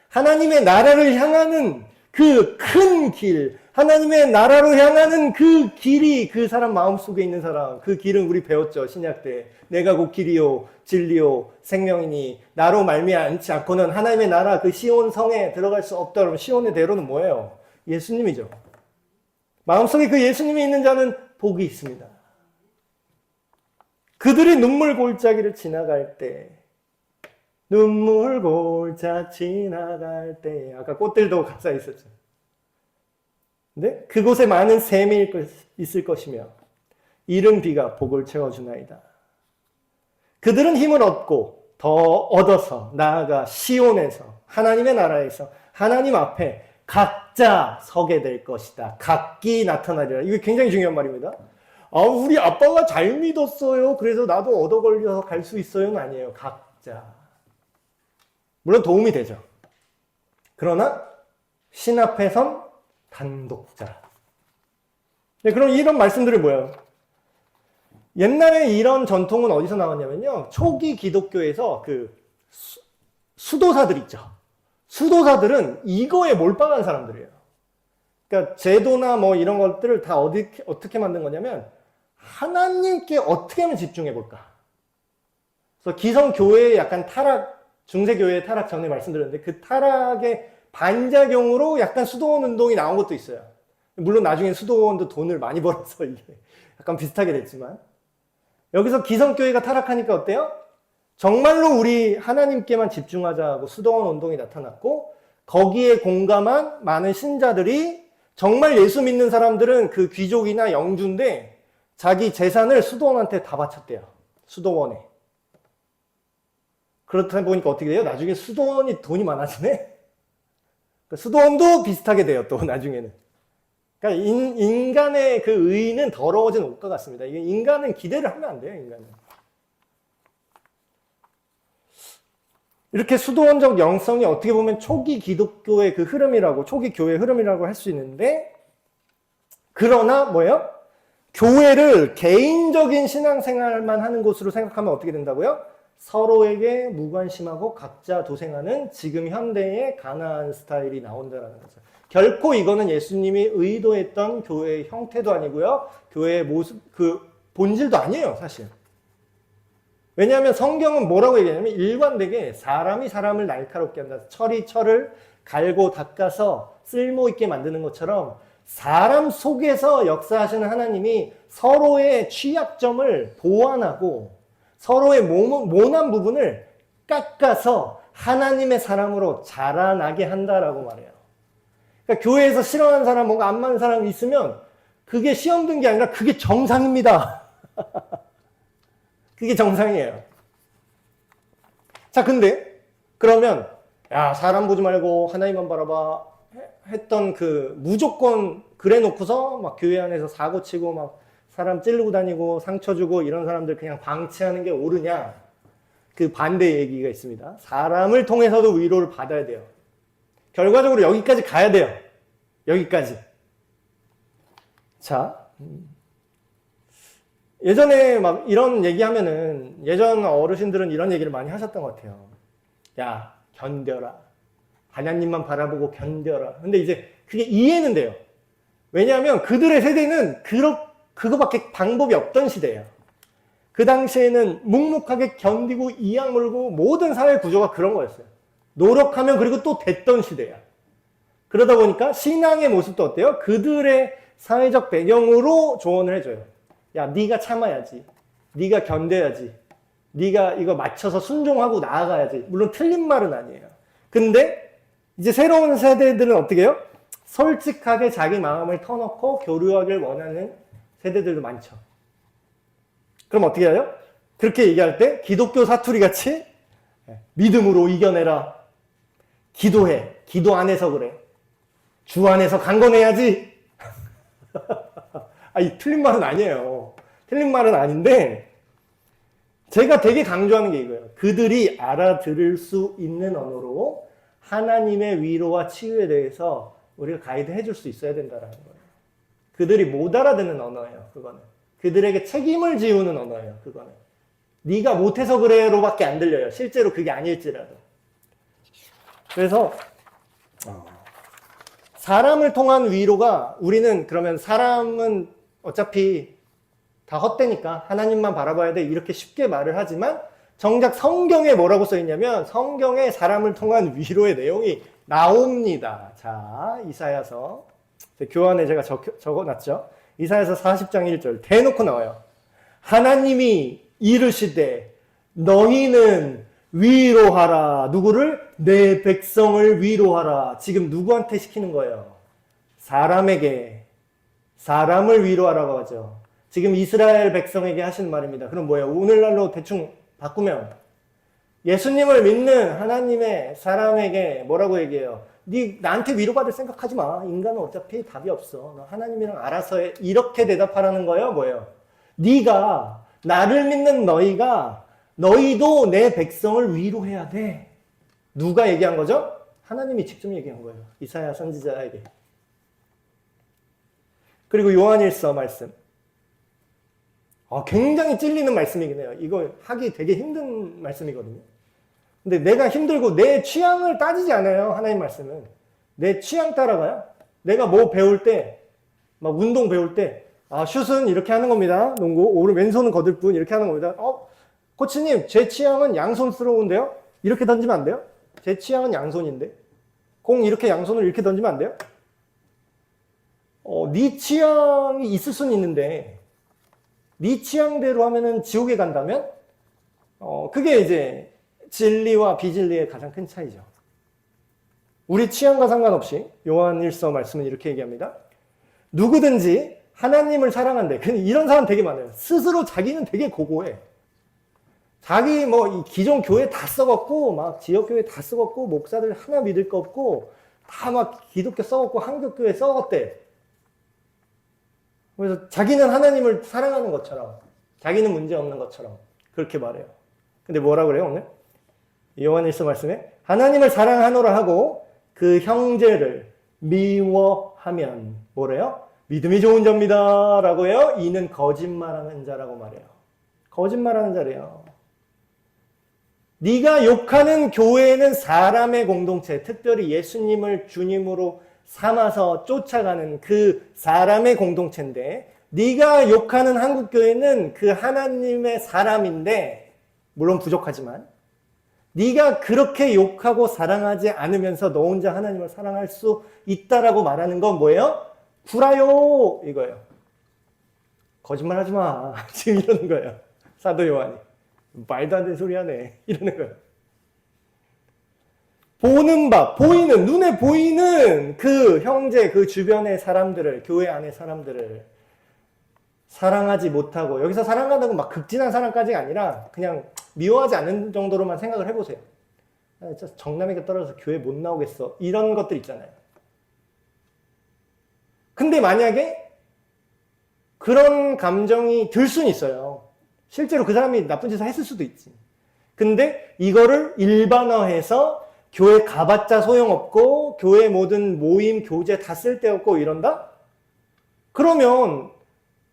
하나님의 나라를 향하는 그 큰 길, 하나님의 나라로 향하는 그 길이 그 사람 마음속에 있는 사람, 그 길은 우리 배웠죠, 신약 때. 내가 곧 길이요 진리요 생명이니 나로 말미암지 않고는 하나님의 나라 그 시온 성에 들어갈 수 없다. 그러면 시온의 대로는 뭐예요? 예수님이죠. 마음속에 그 예수님이 있는 자는 복이 있습니다. 그들이 눈물 골짜기를 지나갈 때, 눈물 골짜 지나갈 때, 아까 꽃들도 가사 있었죠. 근데 그곳에 많은 샘이 있을 것이며 이른 비가 복을 채워주나이다. 그들은 힘을 얻고 더 얻어서 나아가 시온에서, 하나님의 나라에서 하나님 앞에 각자 서게 될 것이다. 각기 나타나리라. 이게 굉장히 중요한 말입니다. 아, 우리 아빠가 잘 믿었어요. 그래서 나도 얻어 걸려서 갈 수 있어요는 아니에요. 각자. 물론 도움이 되죠. 그러나 신 앞에선 단독자. 네, 그럼 이런 말씀들이 뭐예요? 옛날에 이런 전통은 어디서 나왔냐면요. 초기 기독교에서 그 수도사들 있죠. 수도사들은 이거에 몰빵한 사람들이에요. 그러니까 제도나 뭐 이런 것들을 다 어떻게 만든 거냐면 하나님께 어떻게 하면 집중해 볼까. 그래서 기성교회의 약간 타락, 중세교회의 타락 전에 말씀드렸는데 그 타락의 반작용으로 약간 수도원 운동이 나온 것도 있어요. 물론 나중에 수도원도 돈을 많이 벌어서 이게 약간 비슷하게 됐지만 여기서 기성교회가 타락하니까 어때요? 정말로 우리 하나님께만 집중하자고 수도원 운동이 나타났고 거기에 공감한 많은 신자들이 정말 예수 믿는 사람들은 그 귀족이나 영주인데 자기 재산을 수도원한테 다 바쳤대요. 수도원에. 그렇다 보니까 어떻게 돼요? 나중에 수도원이 돈이 많아지네? 수도원도 비슷하게 돼요, 또 나중에는. 그러니까 인간의 그 의는 더러워진 옷과 같습니다. 이게 인간은 기대를 하면 안 돼요, 인간은. 이렇게 수도원적 영성이 어떻게 보면 초기 기독교의 그 흐름이라고, 초기 교회의 흐름이라고 할 수 있는데, 그러나 뭐예요? 교회를 개인적인 신앙생활만 하는 곳으로 생각하면 어떻게 된다고요? 서로에게 무관심하고 각자 도생하는 지금 현대의 가나안 스타일이 나온다는 거죠. 결코 이거는 예수님이 의도했던 교회의 형태도 아니고요. 교회의 모습, 그 본질도 아니에요, 사실. 왜냐하면 성경은 뭐라고 얘기하냐면 일관되게 사람이 사람을 날카롭게 한다. 철이 철을 갈고 닦아서 쓸모있게 만드는 것처럼 사람 속에서 역사하시는 하나님이 서로의 취약점을 보완하고 서로의 모난 부분을 깎아서 하나님의 사람으로 자라나게 한다라고 말해요. 그러니까 교회에서 싫어하는 사람, 뭔가 안 맞는 사람이 있으면 그게 시험 든 게 아니라 그게 정상입니다. 그게 정상이에요. 자, 근데 그러면 야, 사람 보지 말고 하나님만 바라봐 했던 그 무조건 그래 놓고서 막 교회 안에서 사고 치고 막 사람 찌르고 다니고 상처 주고 이런 사람들 그냥 방치하는 게 옳으냐? 그 반대 얘기가 있습니다. 사람을 통해서도 위로를 받아야 돼요. 결과적으로 여기까지 가야 돼요. 여기까지. 자, 예전에 막 이런 얘기하면은 예전 어르신들은 이런 얘기를 많이 하셨던 것 같아요. 야, 견뎌라. 하나님만 바라보고 견뎌라. 근데 이제 그게 이해는 돼요. 왜냐하면 그들의 세대는 그거밖에 방법이 없던 시대예요. 그 당시에는 묵묵하게 견디고 이악 물고 모든 사회 구조가 그런 거였어요. 노력하면 그리고 또 됐던 시대야. 그러다 보니까 신앙의 모습도 어때요? 그들의 사회적 배경으로 조언을 해줘요. 야, 네가 참아야지. 네가 견뎌야지. 네가 이거 맞춰서 순종하고 나아가야지. 물론 틀린 말은 아니에요. 근데 이제 새로운 세대들은 어떻게 해요? 솔직하게 자기 마음을 터놓고 교류하길 원하는 세대들도 많죠. 그럼 어떻게 해요? 그렇게 얘기할 때 기독교 사투리 같이 믿음으로 이겨내라. 기도해. 기도 안에서 그래. 주 안에서 강건해야지. 아니, 틀린 말은 아니에요. 틀린 말은 아닌데 제가 되게 강조하는 게 이거예요. 그들이 알아들을 수 있는 언어로 하나님의 위로와 치유에 대해서 우리가 가이드 해줄 수 있어야 된다는 거예요. 그들이 못 알아듣는 언어예요. 그거는. 그들에게 책임을 지우는 언어예요. 그거는. 네가 못해서 그래로밖에 안 들려요. 실제로 그게 아닐지라도. 그래서 사람을 통한 위로가 우리는 그러면 사람은 어차피 다 헛되니까 하나님만 바라봐야 돼 이렇게 쉽게 말을 하지만 정작 성경에 뭐라고 써있냐면 성경에 사람을 통한 위로의 내용이 나옵니다. 자, 이사야서 교환에 제가 적어놨죠. 이사야서 40장 1절 대놓고 나와요. 하나님이 이르시되 너희는 위로하라. 누구를? 내 백성을 위로하라. 지금 누구한테 시키는 거예요? 사람에게. 사람을 위로하라고 하죠. 지금 이스라엘 백성에게 하시는 말입니다. 그럼 뭐예요? 오늘날로 대충 바꾸면 예수님을 믿는 하나님의 사람에게 뭐라고 얘기해요? 네 나한테 위로받을 생각하지 마. 인간은 어차피 답이 없어. 너 하나님이랑 알아서 해. 이렇게 대답하라는 거예요. 뭐예요? 네가 나를 믿는 너희도 내 백성을 위로해야 돼. 누가 얘기한 거죠? 하나님이 직접 얘기한 거예요. 이사야 선지자에게. 그리고 요한일서 말씀. 굉장히 찔리는 말씀이긴 해요. 이거 하기 되게 힘든 말씀이거든요. 근데 내가 힘들고 내 취향을 따지지 않아요. 하나님 말씀은. 내 취향 따라가요. 내가 뭐 배울 때, 막 운동 배울 때, 슛은 이렇게 하는 겁니다. 농구. 오른 왼손은 거들 뿐 이렇게 하는 겁니다. 코치님, 제 취향은 양손스러운데요? 이렇게 던지면 안 돼요? 제 취향은 양손인데. 공 이렇게 양손을 이렇게 던지면 안 돼요? 네 취향이 있을 수는 있는데, 네 취향대로 하면은 지옥에 간다면? 그게 이제 진리와 비진리의 가장 큰 차이죠. 우리 취향과 상관없이 요한일서 말씀은 이렇게 얘기합니다. 누구든지 하나님을 사랑한대. 이런 사람 되게 많아요. 스스로 자기는 되게 고고해. 자기 이 기존 교회 다 썩었고, 막 지역교회 다 썩었고, 목사들 하나 믿을 거 없고, 다 막 기독교 썩었고, 한국교회 썩었대. 그래서 자기는 하나님을 사랑하는 것처럼, 자기는 문제 없는 것처럼 그렇게 말해요. 근데 뭐라 그래요, 오늘? 요한일서 말씀에 하나님을 사랑하노라 하고 그 형제를 미워하면 뭐래요? 믿음이 좋은 자입니다. 라고 해요. 이는 거짓말하는 자라고 말해요. 거짓말하는 자래요. 네가 욕하는 교회는 사람의 공동체, 특별히 예수님을 주님으로 삼아서 쫓아가는 그 사람의 공동체인데 네가 욕하는 한국교회는 그 하나님의 사람인데 물론 부족하지만 네가 그렇게 욕하고 사랑하지 않으면서 너 혼자 하나님을 사랑할 수 있다라고 말하는 건 뭐예요? 구라요 이거예요. 거짓말하지 마. 지금 이러는 거예요. 사도 요한이. 말도 안 되는 소리 하네. 이러는 거예요. 보이는, 눈에 보이는 그 형제, 그 주변의 사람들을, 교회 안의 사람들을 사랑하지 못하고, 여기서 사랑한다고 막 극진한 사랑까지가 아니라 그냥 미워하지 않는 정도로만 생각을 해보세요. 진짜 정남이가 떨어져서 교회 못 나오겠어. 이런 것들 있잖아요. 근데 만약에 그런 감정이 들 수는 있어요. 실제로 그 사람이 나쁜 짓을 했을 수도 있지. 근데 이거를 일반화해서 교회 가봤자 소용없고 교회 모든 모임, 교제 다 쓸데없고 이런다? 그러면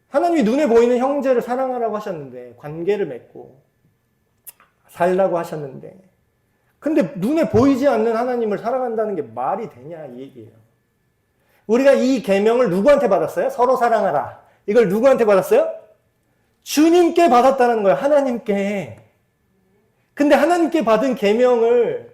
하나님이 눈에 보이는 형제를 사랑하라고 하셨는데 관계를 맺고 살라고 하셨는데 근데 눈에 보이지 않는 하나님을 사랑한다는 게 말이 되냐 이 얘기예요. 우리가 이 계명을 누구한테 받았어요? 서로 사랑하라. 이걸 누구한테 받았어요? 주님께 받았다는 거예요. 하나님께. 근데 하나님께 받은 계명을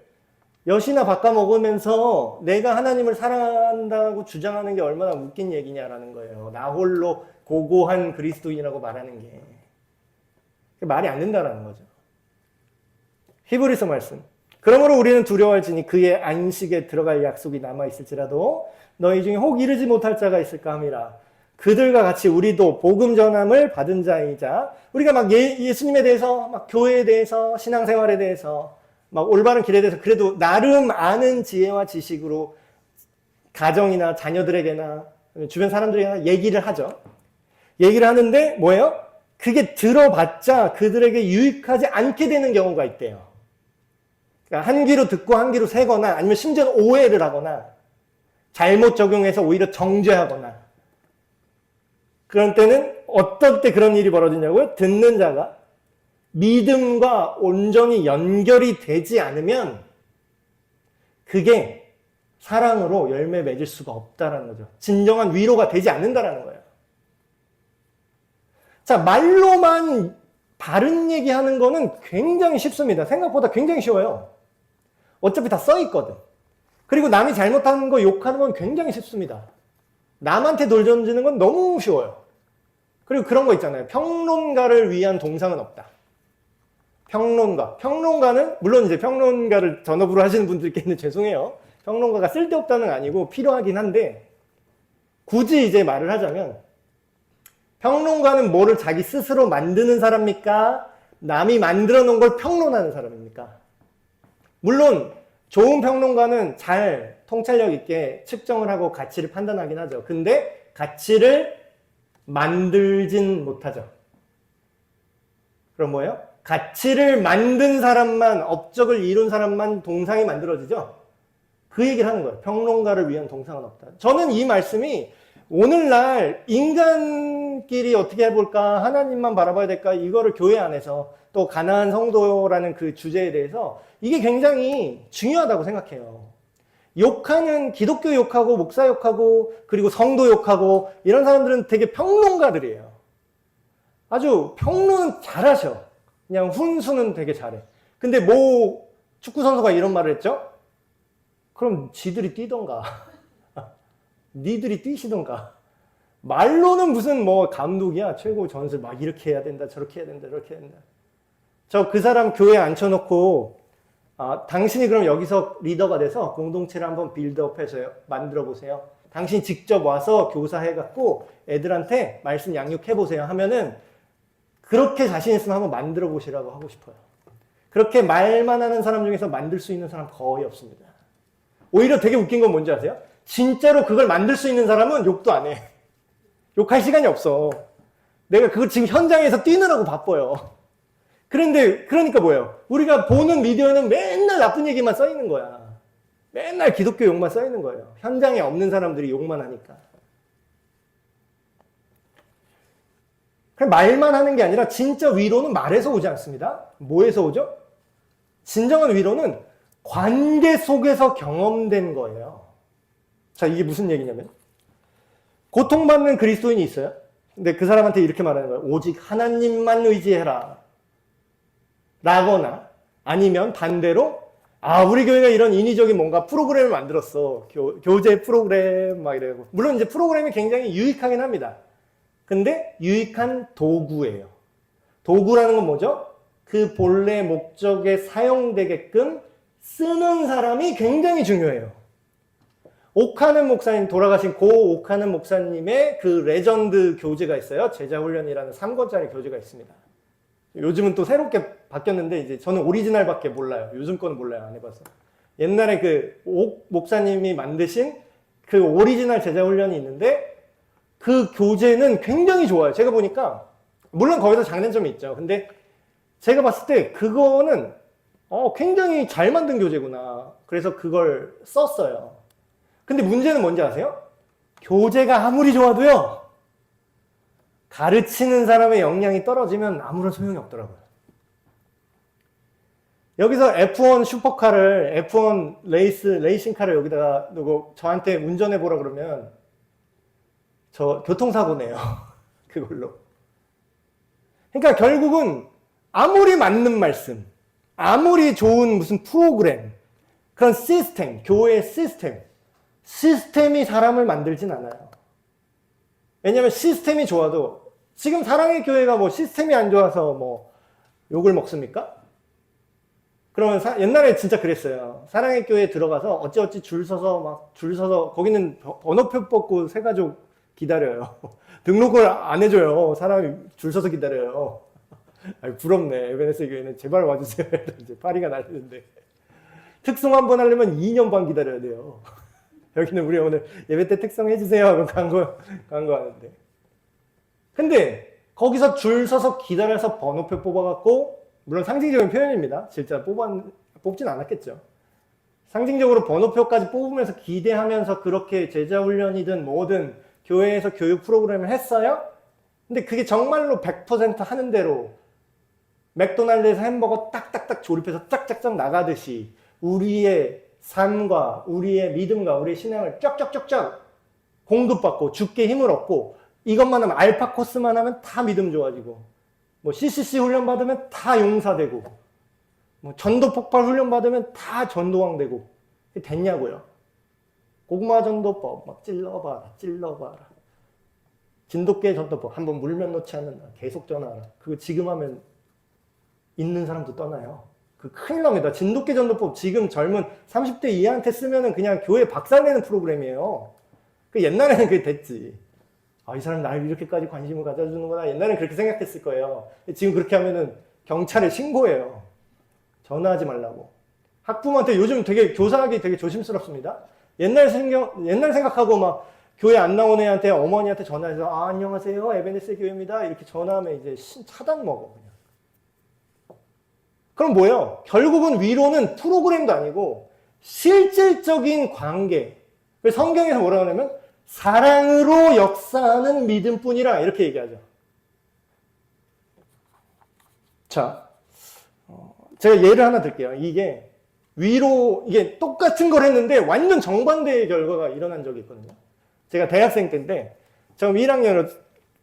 엿이나 바꿔 먹으면서 내가 하나님을 사랑한다고 주장하는 게 얼마나 웃긴 얘기냐라는 거예요. 나 홀로 고고한 그리스도인이라고 말하는 게. 말이 안 된다라는 거죠. 히브리서 말씀. 그러므로 우리는 두려워할지니 그의 안식에 들어갈 약속이 남아있을지라도 너희 중에 혹 이르지 못할 자가 있을까 함이라. 그들과 같이 우리도 복음 전함을 받은 자이자 우리가 막 예수님에 대해서 막 교회에 대해서 신앙생활에 대해서 막 올바른 길에 대해서 그래도 나름 아는 지혜와 지식으로 가정이나 자녀들에게나 주변 사람들에게나 얘기를 하죠. 얘기를 하는데 뭐예요? 그게 들어봤자 그들에게 유익하지 않게 되는 경우가 있대요. 그러니까 한 귀로 듣고 한 귀로 새거나 아니면 심지어 오해를 하거나 잘못 적용해서 오히려 정죄하거나 그런 때는 어떤 때 그런 일이 벌어지냐고요? 듣는 자가 믿음과 온전히 연결이 되지 않으면 그게 사랑으로 열매 맺을 수가 없다는 거죠. 진정한 위로가 되지 않는다는 거예요. 자, 말로만 바른 얘기하는 거는 굉장히 쉽습니다. 생각보다 굉장히 쉬워요. 어차피 다 써있거든. 그리고 남이 잘못하는 거 욕하는 건 굉장히 쉽습니다. 남한테 돌 던지는 건 너무 쉬워요. 그리고 그런 거 있잖아요. 평론가를 위한 동상은 없다. 평론가는 물론 이제 평론가를 전업으로 하시는 분들께는 죄송해요. 평론가가 쓸데없다는 건 아니고 필요하긴 한데 굳이 이제 말을 하자면 평론가는 뭐를 자기 스스로 만드는 사람입니까? 남이 만들어 놓은 걸 평론하는 사람입니까? 물론 좋은 평론가는 잘 통찰력 있게 측정을 하고 가치를 판단하긴 하죠. 근데 가치를 만들진 못하죠. 그럼 뭐예요? 가치를 만든 사람만, 업적을 이룬 사람만 동상이 만들어지죠? 그 얘기를 하는 거예요. 평론가를 위한 동상은 없다. 저는 이 말씀이 오늘날 인간끼리 어떻게 해볼까, 하나님만 바라봐야 될까, 이거를 교회 안에서 또 가난한 성도라는 그 주제에 대해서 이게 굉장히 중요하다고 생각해요. 욕하는, 기독교 욕하고 목사 욕하고 그리고 성도 욕하고 이런 사람들은 되게 평론가들이에요. 아주 평론은 잘하셔. 그냥 훈수는 되게 잘해. 근데 뭐 축구선수가 이런 말을 했죠? 그럼 지들이 뛰던가 니들이 뛰시던가. 말로는 무슨 뭐 감독이야, 최고 전술 막 이렇게 해야 된다, 저렇게 해야 된다, 저렇게 해야 된다. 저 그 사람 교회에 앉혀놓고 당신이 그럼 여기서 리더가 돼서 공동체를 한번 빌드업해서 만들어 보세요. 당신 직접 와서 교사해갖고 애들한테 말씀 양육해보세요 하면은 그렇게 자신 있으면 한번 만들어 보시라고 하고 싶어요. 그렇게 말만 하는 사람 중에서 만들 수 있는 사람 거의 없습니다. 오히려 되게 웃긴 건 뭔지 아세요? 진짜로 그걸 만들 수 있는 사람은 욕도 안 해. 욕할 시간이 없어. 내가 그걸 지금 현장에서 뛰느라고 바빠요. 그런데 그러니까 뭐예요? 우리가 보는 미디어는 맨날 나쁜 얘기만 써 있는 거야. 맨날 기독교 욕만 써 있는 거예요. 현장에 없는 사람들이 욕만 하니까. 말만 하는 게 아니라 진짜 위로는 말에서 오지 않습니다. 뭐에서 오죠? 진정한 위로는 관계 속에서 경험된 거예요. 자, 이게 무슨 얘기냐면 고통받는 그리스도인이 있어요. 근데 그 사람한테 이렇게 말하는 거예요. 오직 하나님만 의지해라. 라거나 아니면 반대로 우리 교회가 이런 인위적인 뭔가 프로그램을 만들었어. 교재 프로그램 막 이러고. 물론 이제 프로그램이 굉장히 유익하긴 합니다. 근데 유익한 도구예요. 도구라는 건 뭐죠? 그 본래 목적에 사용되게끔 쓰는 사람이 굉장히 중요해요. 옥하는 목사님, 돌아가신 고 옥하는 목사님의 그 레전드 교재가 있어요. 제자훈련이라는 3권짜리 교재가 있습니다. 요즘은 또 새롭게 바뀌었는데 이제 저는 오리지널밖에 몰라요. 요즘 거는 몰라요. 안 해봐서. 옛날에 그 옥 목사님이 만드신 그 오리지널 제자훈련이 있는데 그 교재는 굉장히 좋아요. 제가 보니까 물론 거기서 장단점이 있죠. 근데 제가 봤을 때 그거는 굉장히 잘 만든 교재구나. 그래서 그걸 썼어요. 근데 문제는 뭔지 아세요? 교재가 아무리 좋아도요, 가르치는 사람의 역량이 떨어지면 아무런 소용이 없더라고요. 여기서 F1 슈퍼카를, F1 레이싱카를 여기다가 누구 저한테 운전해 보라 그러면 저 교통사고 내요. 그걸로. 그러니까 결국은 아무리 맞는 말씀, 아무리 좋은 무슨 프로그램, 그런 시스템, 교회의 시스템이 사람을 만들진 않아요. 왜냐면 시스템이 좋아도 지금 사랑의 교회가 뭐 시스템이 안 좋아서 뭐 욕을 먹습니까? 그러면 옛날에 진짜 그랬어요. 사랑의 교회에 들어가서 어찌어찌 줄 서서 거기는 번호표 뽑고 새가족 기다려요. 등록을 안 해줘요. 사람이 줄 서서 기다려요. 아니, 부럽네. 에베네스 교회는 제발 와주세요. 이제 파리가 날리는데. 특송 한 번 하려면 2년 반 기다려야 돼요. 여기는 우리 오늘 예배 때 특송 해주세요 하고 광고하는데. 근데 거기서 줄 서서 기다려서 번호표 뽑아갖고, 물론 상징적인 표현입니다. 진짜 뽑진 않았겠죠. 상징적으로 번호표까지 뽑으면서 기대하면서 그렇게 제자 훈련이든 뭐든 교회에서 교육 프로그램을 했어요. 근데 그게 정말로 100% 하는 대로 맥도날드에서 햄버거 딱딱딱 조립해서 짝짝짝 나가듯이 우리의 삶과 우리의 믿음과 우리의 신앙을 쫙쫙쫙쫙 공급받고 죽게 힘을 얻고, 이것만 하면 알파 코스만 하면 다 믿음 좋아지고, 뭐 CCC 훈련 받으면 다 용사되고, 뭐 전도 폭발 훈련 받으면 다 전도왕 되고, 됐냐고요. 고구마 전도법 막 찔러봐라. 진돗개 전도법 한번 물면 놓지 않는다. 계속 전화하라. 그거 지금 하면 있는 사람도 떠나요. 그 큰일 납니다. 진돗개 전도법 지금 젊은 30대 이하한테 쓰면은 그냥 교회 박살내는 프로그램이에요. 그 옛날에는 그게 됐지. 아, 이 사람 나를 이렇게까지 관심을 가져주는구나. 옛날에는 그렇게 생각했을 거예요. 지금 그렇게 하면은 경찰에 신고해요. 전화하지 말라고. 학부모한테 요즘 되게 교사하기 되게 조심스럽습니다. 옛날 생각하고 막 교회 안 나온 애한테 어머니한테 전화해서 안녕하세요. 에베네스 교회입니다. 이렇게 전화하면 이제 차단 먹어. 그냥. 그럼 뭐예요? 결국은 위로는 프로그램도 아니고 실질적인 관계. 성경에서 뭐라고 하냐면 사랑으로 역사하는 믿음뿐이라 이렇게 얘기하죠. 자, 제가 예를 하나 들게요. 이게 똑같은 걸 했는데 완전 정반대의 결과가 일어난 적이 있거든요. 제가 대학생 때인데, 처음 1학년으로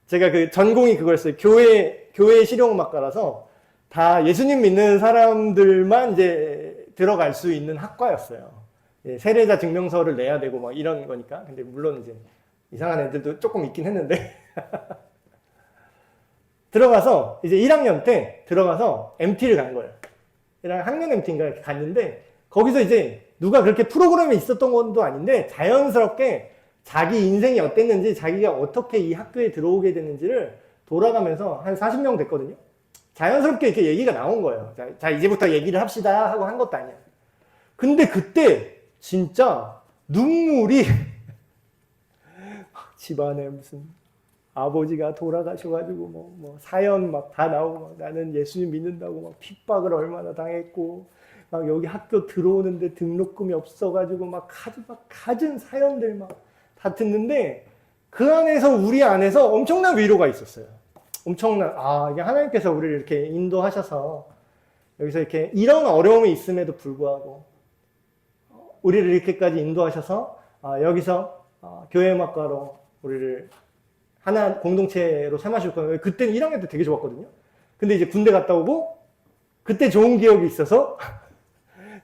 제가 그 전공이 그거였어요. 교회 실용음악과라서 다 예수님 믿는 사람들만 이제 들어갈 수 있는 학과였어요. 세례자 증명서를 내야 되고 막 이런 거니까. 근데 물론 이제 이상한 애들도 조금 있긴 했는데. 들어가서 이제 1학년 때 들어가서 MT를 간 거예요. 학년 MT인가 이렇게 갔는데, 거기서 이제 누가 그렇게 프로그램에 있었던 것도 아닌데 자연스럽게 자기 인생이 어땠는지, 자기가 어떻게 이 학교에 들어오게 됐는지를 돌아가면서 한 40명 됐거든요. 자연스럽게 이렇게 얘기가 나온 거예요. 자, 이제부터 얘기를 합시다 하고 한 것도 아니야. 근데 그때 진짜 눈물이 집안에 무슨 아버지가 돌아가셔가지고 뭐 사연 막 다 나오고, 막 나는 예수님 믿는다고 막 핍박을 얼마나 당했고, 막 여기 학교 들어오는데 등록금이 없어가지고 막 가진 사연들 막 다 듣는데, 그 안에서 우리 안에서 엄청난 위로가 있었어요. 이게 하나님께서 우리를 이렇게 인도하셔서 여기서 이렇게 이런 어려움이 있음에도 불구하고 우리를 이렇게까지 인도하셔서 여기서 교회음악과로 우리를 하나 공동체로 삼아줄 거예요. 그때는 1학년 때 되게 좋았거든요. 근데 이제 군대 갔다 오고 그때 좋은 기억이 있어서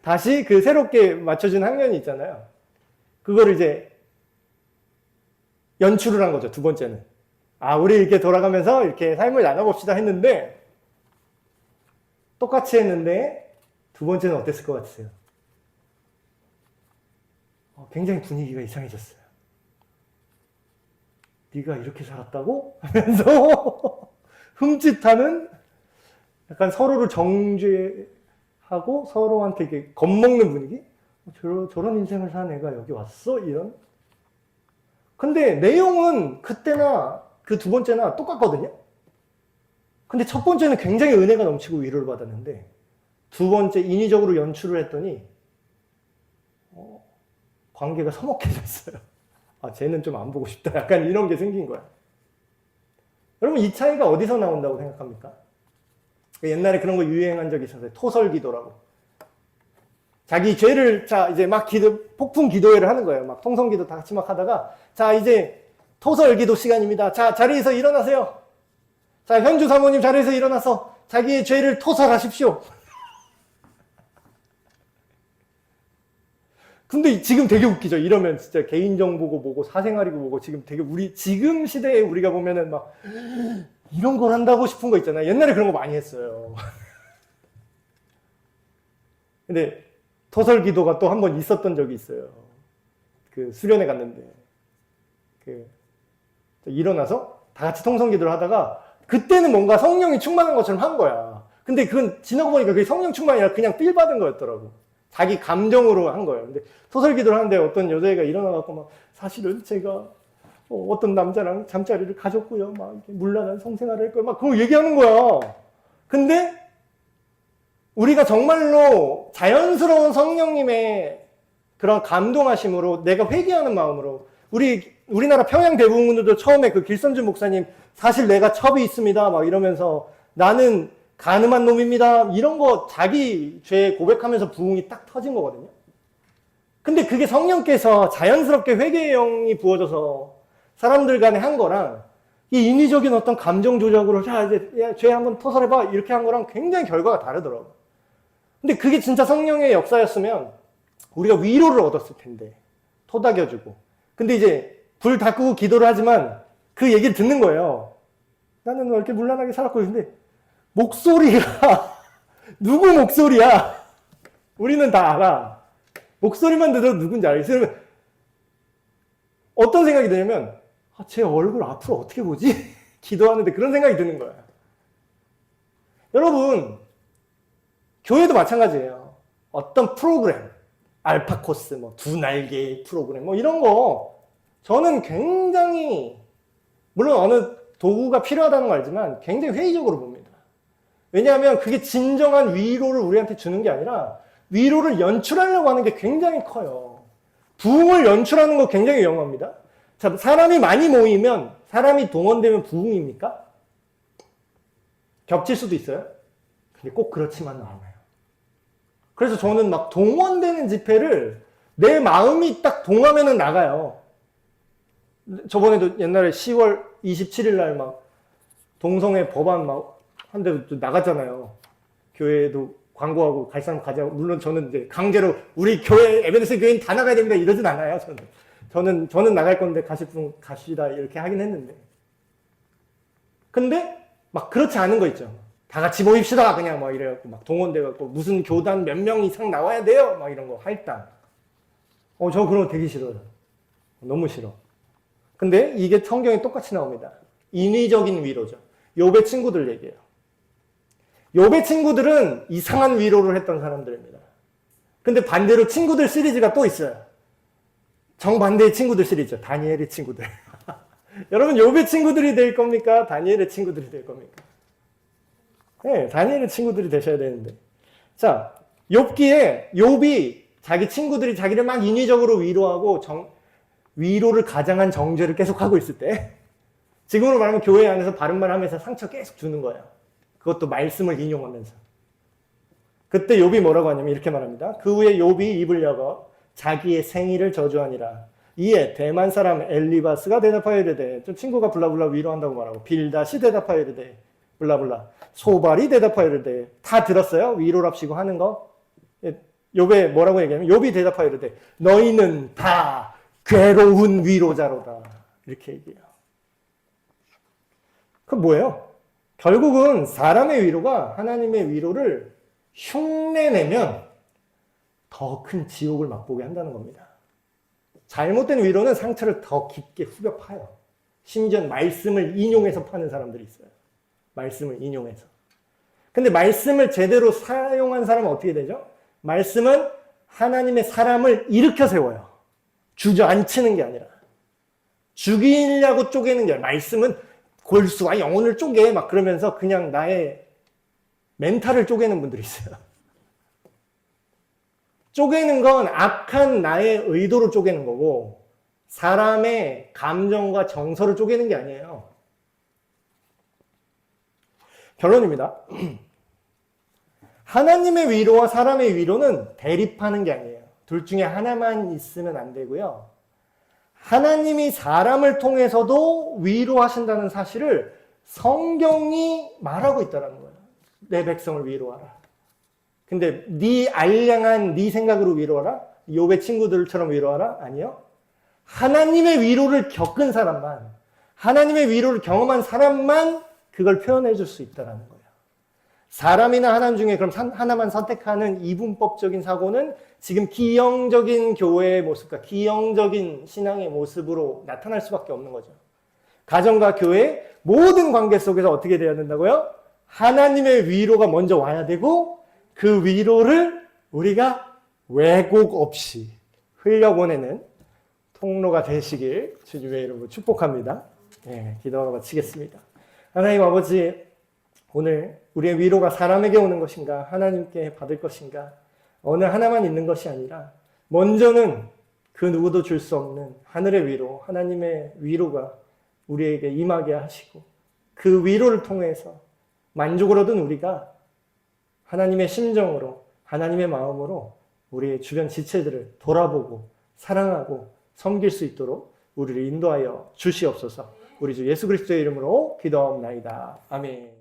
다시 그 새롭게 맞춰준 학년이 있잖아요. 그거를 이제 연출을 한 거죠. 두 번째는. 우리 이렇게 돌아가면서 이렇게 삶을 나눠봅시다 했는데, 똑같이 했는데 두 번째는 어땠을 것 같으세요? 굉장히 분위기가 이상해졌어요. 네가 이렇게 살았다고? 하면서 흠칫하는, 약간 서로를 정죄하고 서로한테 이렇게 겁먹는 분위기? 저런 인생을 산 애가 여기 왔어? 이런? 근데 내용은 그때나 그 두 번째나 똑같거든요? 근데 첫 번째는 굉장히 은혜가 넘치고 위로를 받았는데, 두 번째 인위적으로 연출을 했더니 관계가 서먹해졌어요. 쟤는 좀 안 보고 싶다. 약간 이런 게 생긴 거야. 여러분, 이 차이가 어디서 나온다고 생각합니까? 옛날에 그런 거 유행한 적이 있었어요. 토설기도라고. 자기 죄를, 이제 막 폭풍 기도회를 하는 거예요. 막 통성기도 다 같이 막 하다가, 이제 토설기도 시간입니다. 자리에서 일어나세요. 현주 사모님 자리에서 일어나서 자기의 죄를 토설하십시오. 근데 지금 되게 웃기죠. 이러면 진짜 개인정보고 뭐고 사생활이고 뭐고 지금 되게 지금 시대에 우리가 보면은 막 이런 걸 한다고 싶은 거 있잖아요. 옛날에 그런 거 많이 했어요. 근데 토설 기도가 또 한 번 있었던 적이 있어요. 그 수련회 갔는데 일어나서 다 같이 통성 기도를 하다가 그때는 뭔가 성령이 충만한 것처럼 한 거야. 근데 그건 지나고 보니까 그게 성령 충만이 아니라 그냥 필 받은 거였더라고. 자기 감정으로 한 거예요. 근데 토설 기도를 하는데 어떤 여자애가 일어나갖고 막 사실은 제가 어떤 남자랑 잠자리를 가졌고요. 막 이렇게 문란한 성생활을 했고요. 막 그거 얘기하는 거야. 근데 우리가 정말로 자연스러운 성령님의 그런 감동하심으로 내가 회개하는 마음으로 우리나라 평양 대부분들도 처음에 그 길선준 목사님 사실 내가 첩이 있습니다 막 이러면서 나는 가늠한 놈입니다 이런 거 자기 죄 고백하면서 부흥이 딱 터진 거거든요. 근데 그게 성령께서 자연스럽게 회개의 영이 부어져서 사람들 간에 한 거랑 이 인위적인 어떤 감정 조작으로 자 이제 죄 한번 토설해봐 이렇게 한 거랑 굉장히 결과가 다르더라고. 근데 그게 진짜 성령의 역사였으면 우리가 위로를 얻었을 텐데 토닥여주고. 근데 이제 불 다 끄고 기도를 하지만 그 얘기를 듣는 거예요. 나는 왜 이렇게 문란하게 살았고. 근데 목소리가 누구 목소리야? 우리는 다 알아. 목소리만 들어도 누군지 알겠어. 그러면 어떤 생각이 드냐면 제 얼굴 앞으로 어떻게 보지? 기도하는데 그런 생각이 드는 거야. 여러분 교회도 마찬가지예요. 어떤 프로그램 알파 코스, 뭐 두 날개의 프로그램, 뭐 이런 거 저는 굉장히 물론 어느 도구가 필요하다는 걸 알지만 굉장히 회의적으로 봅니다. 왜냐하면 그게 진정한 위로를 우리한테 주는 게 아니라 위로를 연출하려고 하는 게 굉장히 커요. 부흥을 연출하는 거 굉장히 위험합니다. 자, 사람이 많이 모이면 사람이 동원되면 부흥입니까? 겹칠 수도 있어요. 근데 꼭 그렇지만은 않아요. 그래서 저는 막 동원되는 집회를 내 마음이 딱 동하면은 나가요. 저번에도 옛날에 10월 27일 날 막 동성애 법안 막 한 대 나갔잖아요. 교회도 광고하고 갈 사람 가자고. 물론 저는 이제 강제로 우리 교회 에베네스 교인 다 나가야 됩니다 이러진 않아요. 저는 나갈 건데 가실 분 가시다 이렇게 하긴 했는데. 근데 막 그렇지 않은 거 있죠. 다 같이 모입시다 그냥 막 이래갖고 막 동원돼갖고 무슨 교단 몇 명 이상 나와야 돼요 막 이런 거 할당. 저 그런 거 되게 싫어요. 너무 싫어. 근데 이게 성경에 똑같이 나옵니다. 인위적인 위로죠. 욥의 친구들 얘기예요. 욥의 친구들은 이상한 위로를 했던 사람들입니다. 근데 반대로 친구들 시리즈가 또 있어요. 정반대의 친구들 시리즈. 다니엘의 친구들. 여러분 욥의 친구들이 될 겁니까? 다니엘의 친구들이 될 겁니까? 네, 다니엘의 친구들이 되셔야 되는데. 자, 욥기에 욥이 자기 친구들이 자기를 막 인위적으로 위로하고 위로를 가장한 정죄를 계속하고 있을 때 지금으로 말하면 교회 안에서 바른말 하면서 상처 계속 주는 거예요. 그것도 말씀을 인용하면서. 그때 욥이 뭐라고 하냐면 이렇게 말합니다. 그 후에 욥이 입을 열어 자기의 생일을 저주하니라. 이에 대만 사람 엘리바스가 대답하여 이르되 좀 친구가 블라블라 위로한다고 말하고 빌닷이 대답하여 이르되 블라블라 소발이 대답하여 이르되 다 들었어요? 위로랍시고 하는 거? 욥에 뭐라고 얘기하면 욥이 대답하여 이르되 너희는 다 괴로운 위로자로다. 이렇게 얘기해요. 그럼 뭐예요? 결국은 사람의 위로가 하나님의 위로를 흉내내면 더 큰 지옥을 맛보게 한다는 겁니다. 잘못된 위로는 상처를 더 깊게 후벼 파요. 심지어 말씀을 인용해서 파는 사람들이 있어요. 말씀을 인용해서. 근데 말씀을 제대로 사용한 사람은 어떻게 되죠? 말씀은 하나님의 사람을 일으켜 세워요. 주저앉히는 게 아니라. 죽이려고 쪼개는 게 아니라. 말씀은 골수와 영혼을 쪼개 막 그러면서 그냥 나의 멘탈을 쪼개는 분들이 있어요. 쪼개는 건 악한 나의 의도를 쪼개는 거고 사람의 감정과 정서를 쪼개는 게 아니에요. 결론입니다. 하나님의 위로와 사람의 위로는 대립하는 게 아니에요. 둘 중에 하나만 있으면 안 되고요. 하나님이 사람을 통해서도 위로하신다는 사실을 성경이 말하고 있다는 거예요. 내 백성을 위로하라. 근데 네 알량한 네 생각으로 위로하라? 욥의 친구들처럼 위로하라? 아니요. 하나님의 위로를 겪은 사람만, 하나님의 위로를 경험한 사람만 그걸 표현해 줄 수 있다는 거예요. 사람이나 하나님 중에 그럼 하나만 선택하는 이분법적인 사고는 지금 기형적인 교회의 모습과 기형적인 신앙의 모습으로 나타날 수밖에 없는 거죠. 가정과 교회 모든 관계 속에서 어떻게 돼야 된다고요? 하나님의 위로가 먼저 와야 되고 그 위로를 우리가 왜곡 없이 흘려보내는 통로가 되시길 주님의 이름으로 축복합니다. 네, 기도하고 마치겠습니다. 하나님 아버지, 오늘 우리의 위로가 사람에게 오는 것인가 하나님께 받을 것인가 어느 하나만 있는 것이 아니라 먼저는 그 누구도 줄 수 없는 하늘의 위로, 하나님의 위로가 우리에게 임하게 하시고 그 위로를 통해서 만족을 얻은 우리가 하나님의 심정으로 하나님의 마음으로 우리의 주변 지체들을 돌아보고 사랑하고 섬길 수 있도록 우리를 인도하여 주시옵소서. 우리 주 예수 그리스도의 이름으로 기도하옵나이다. 아멘.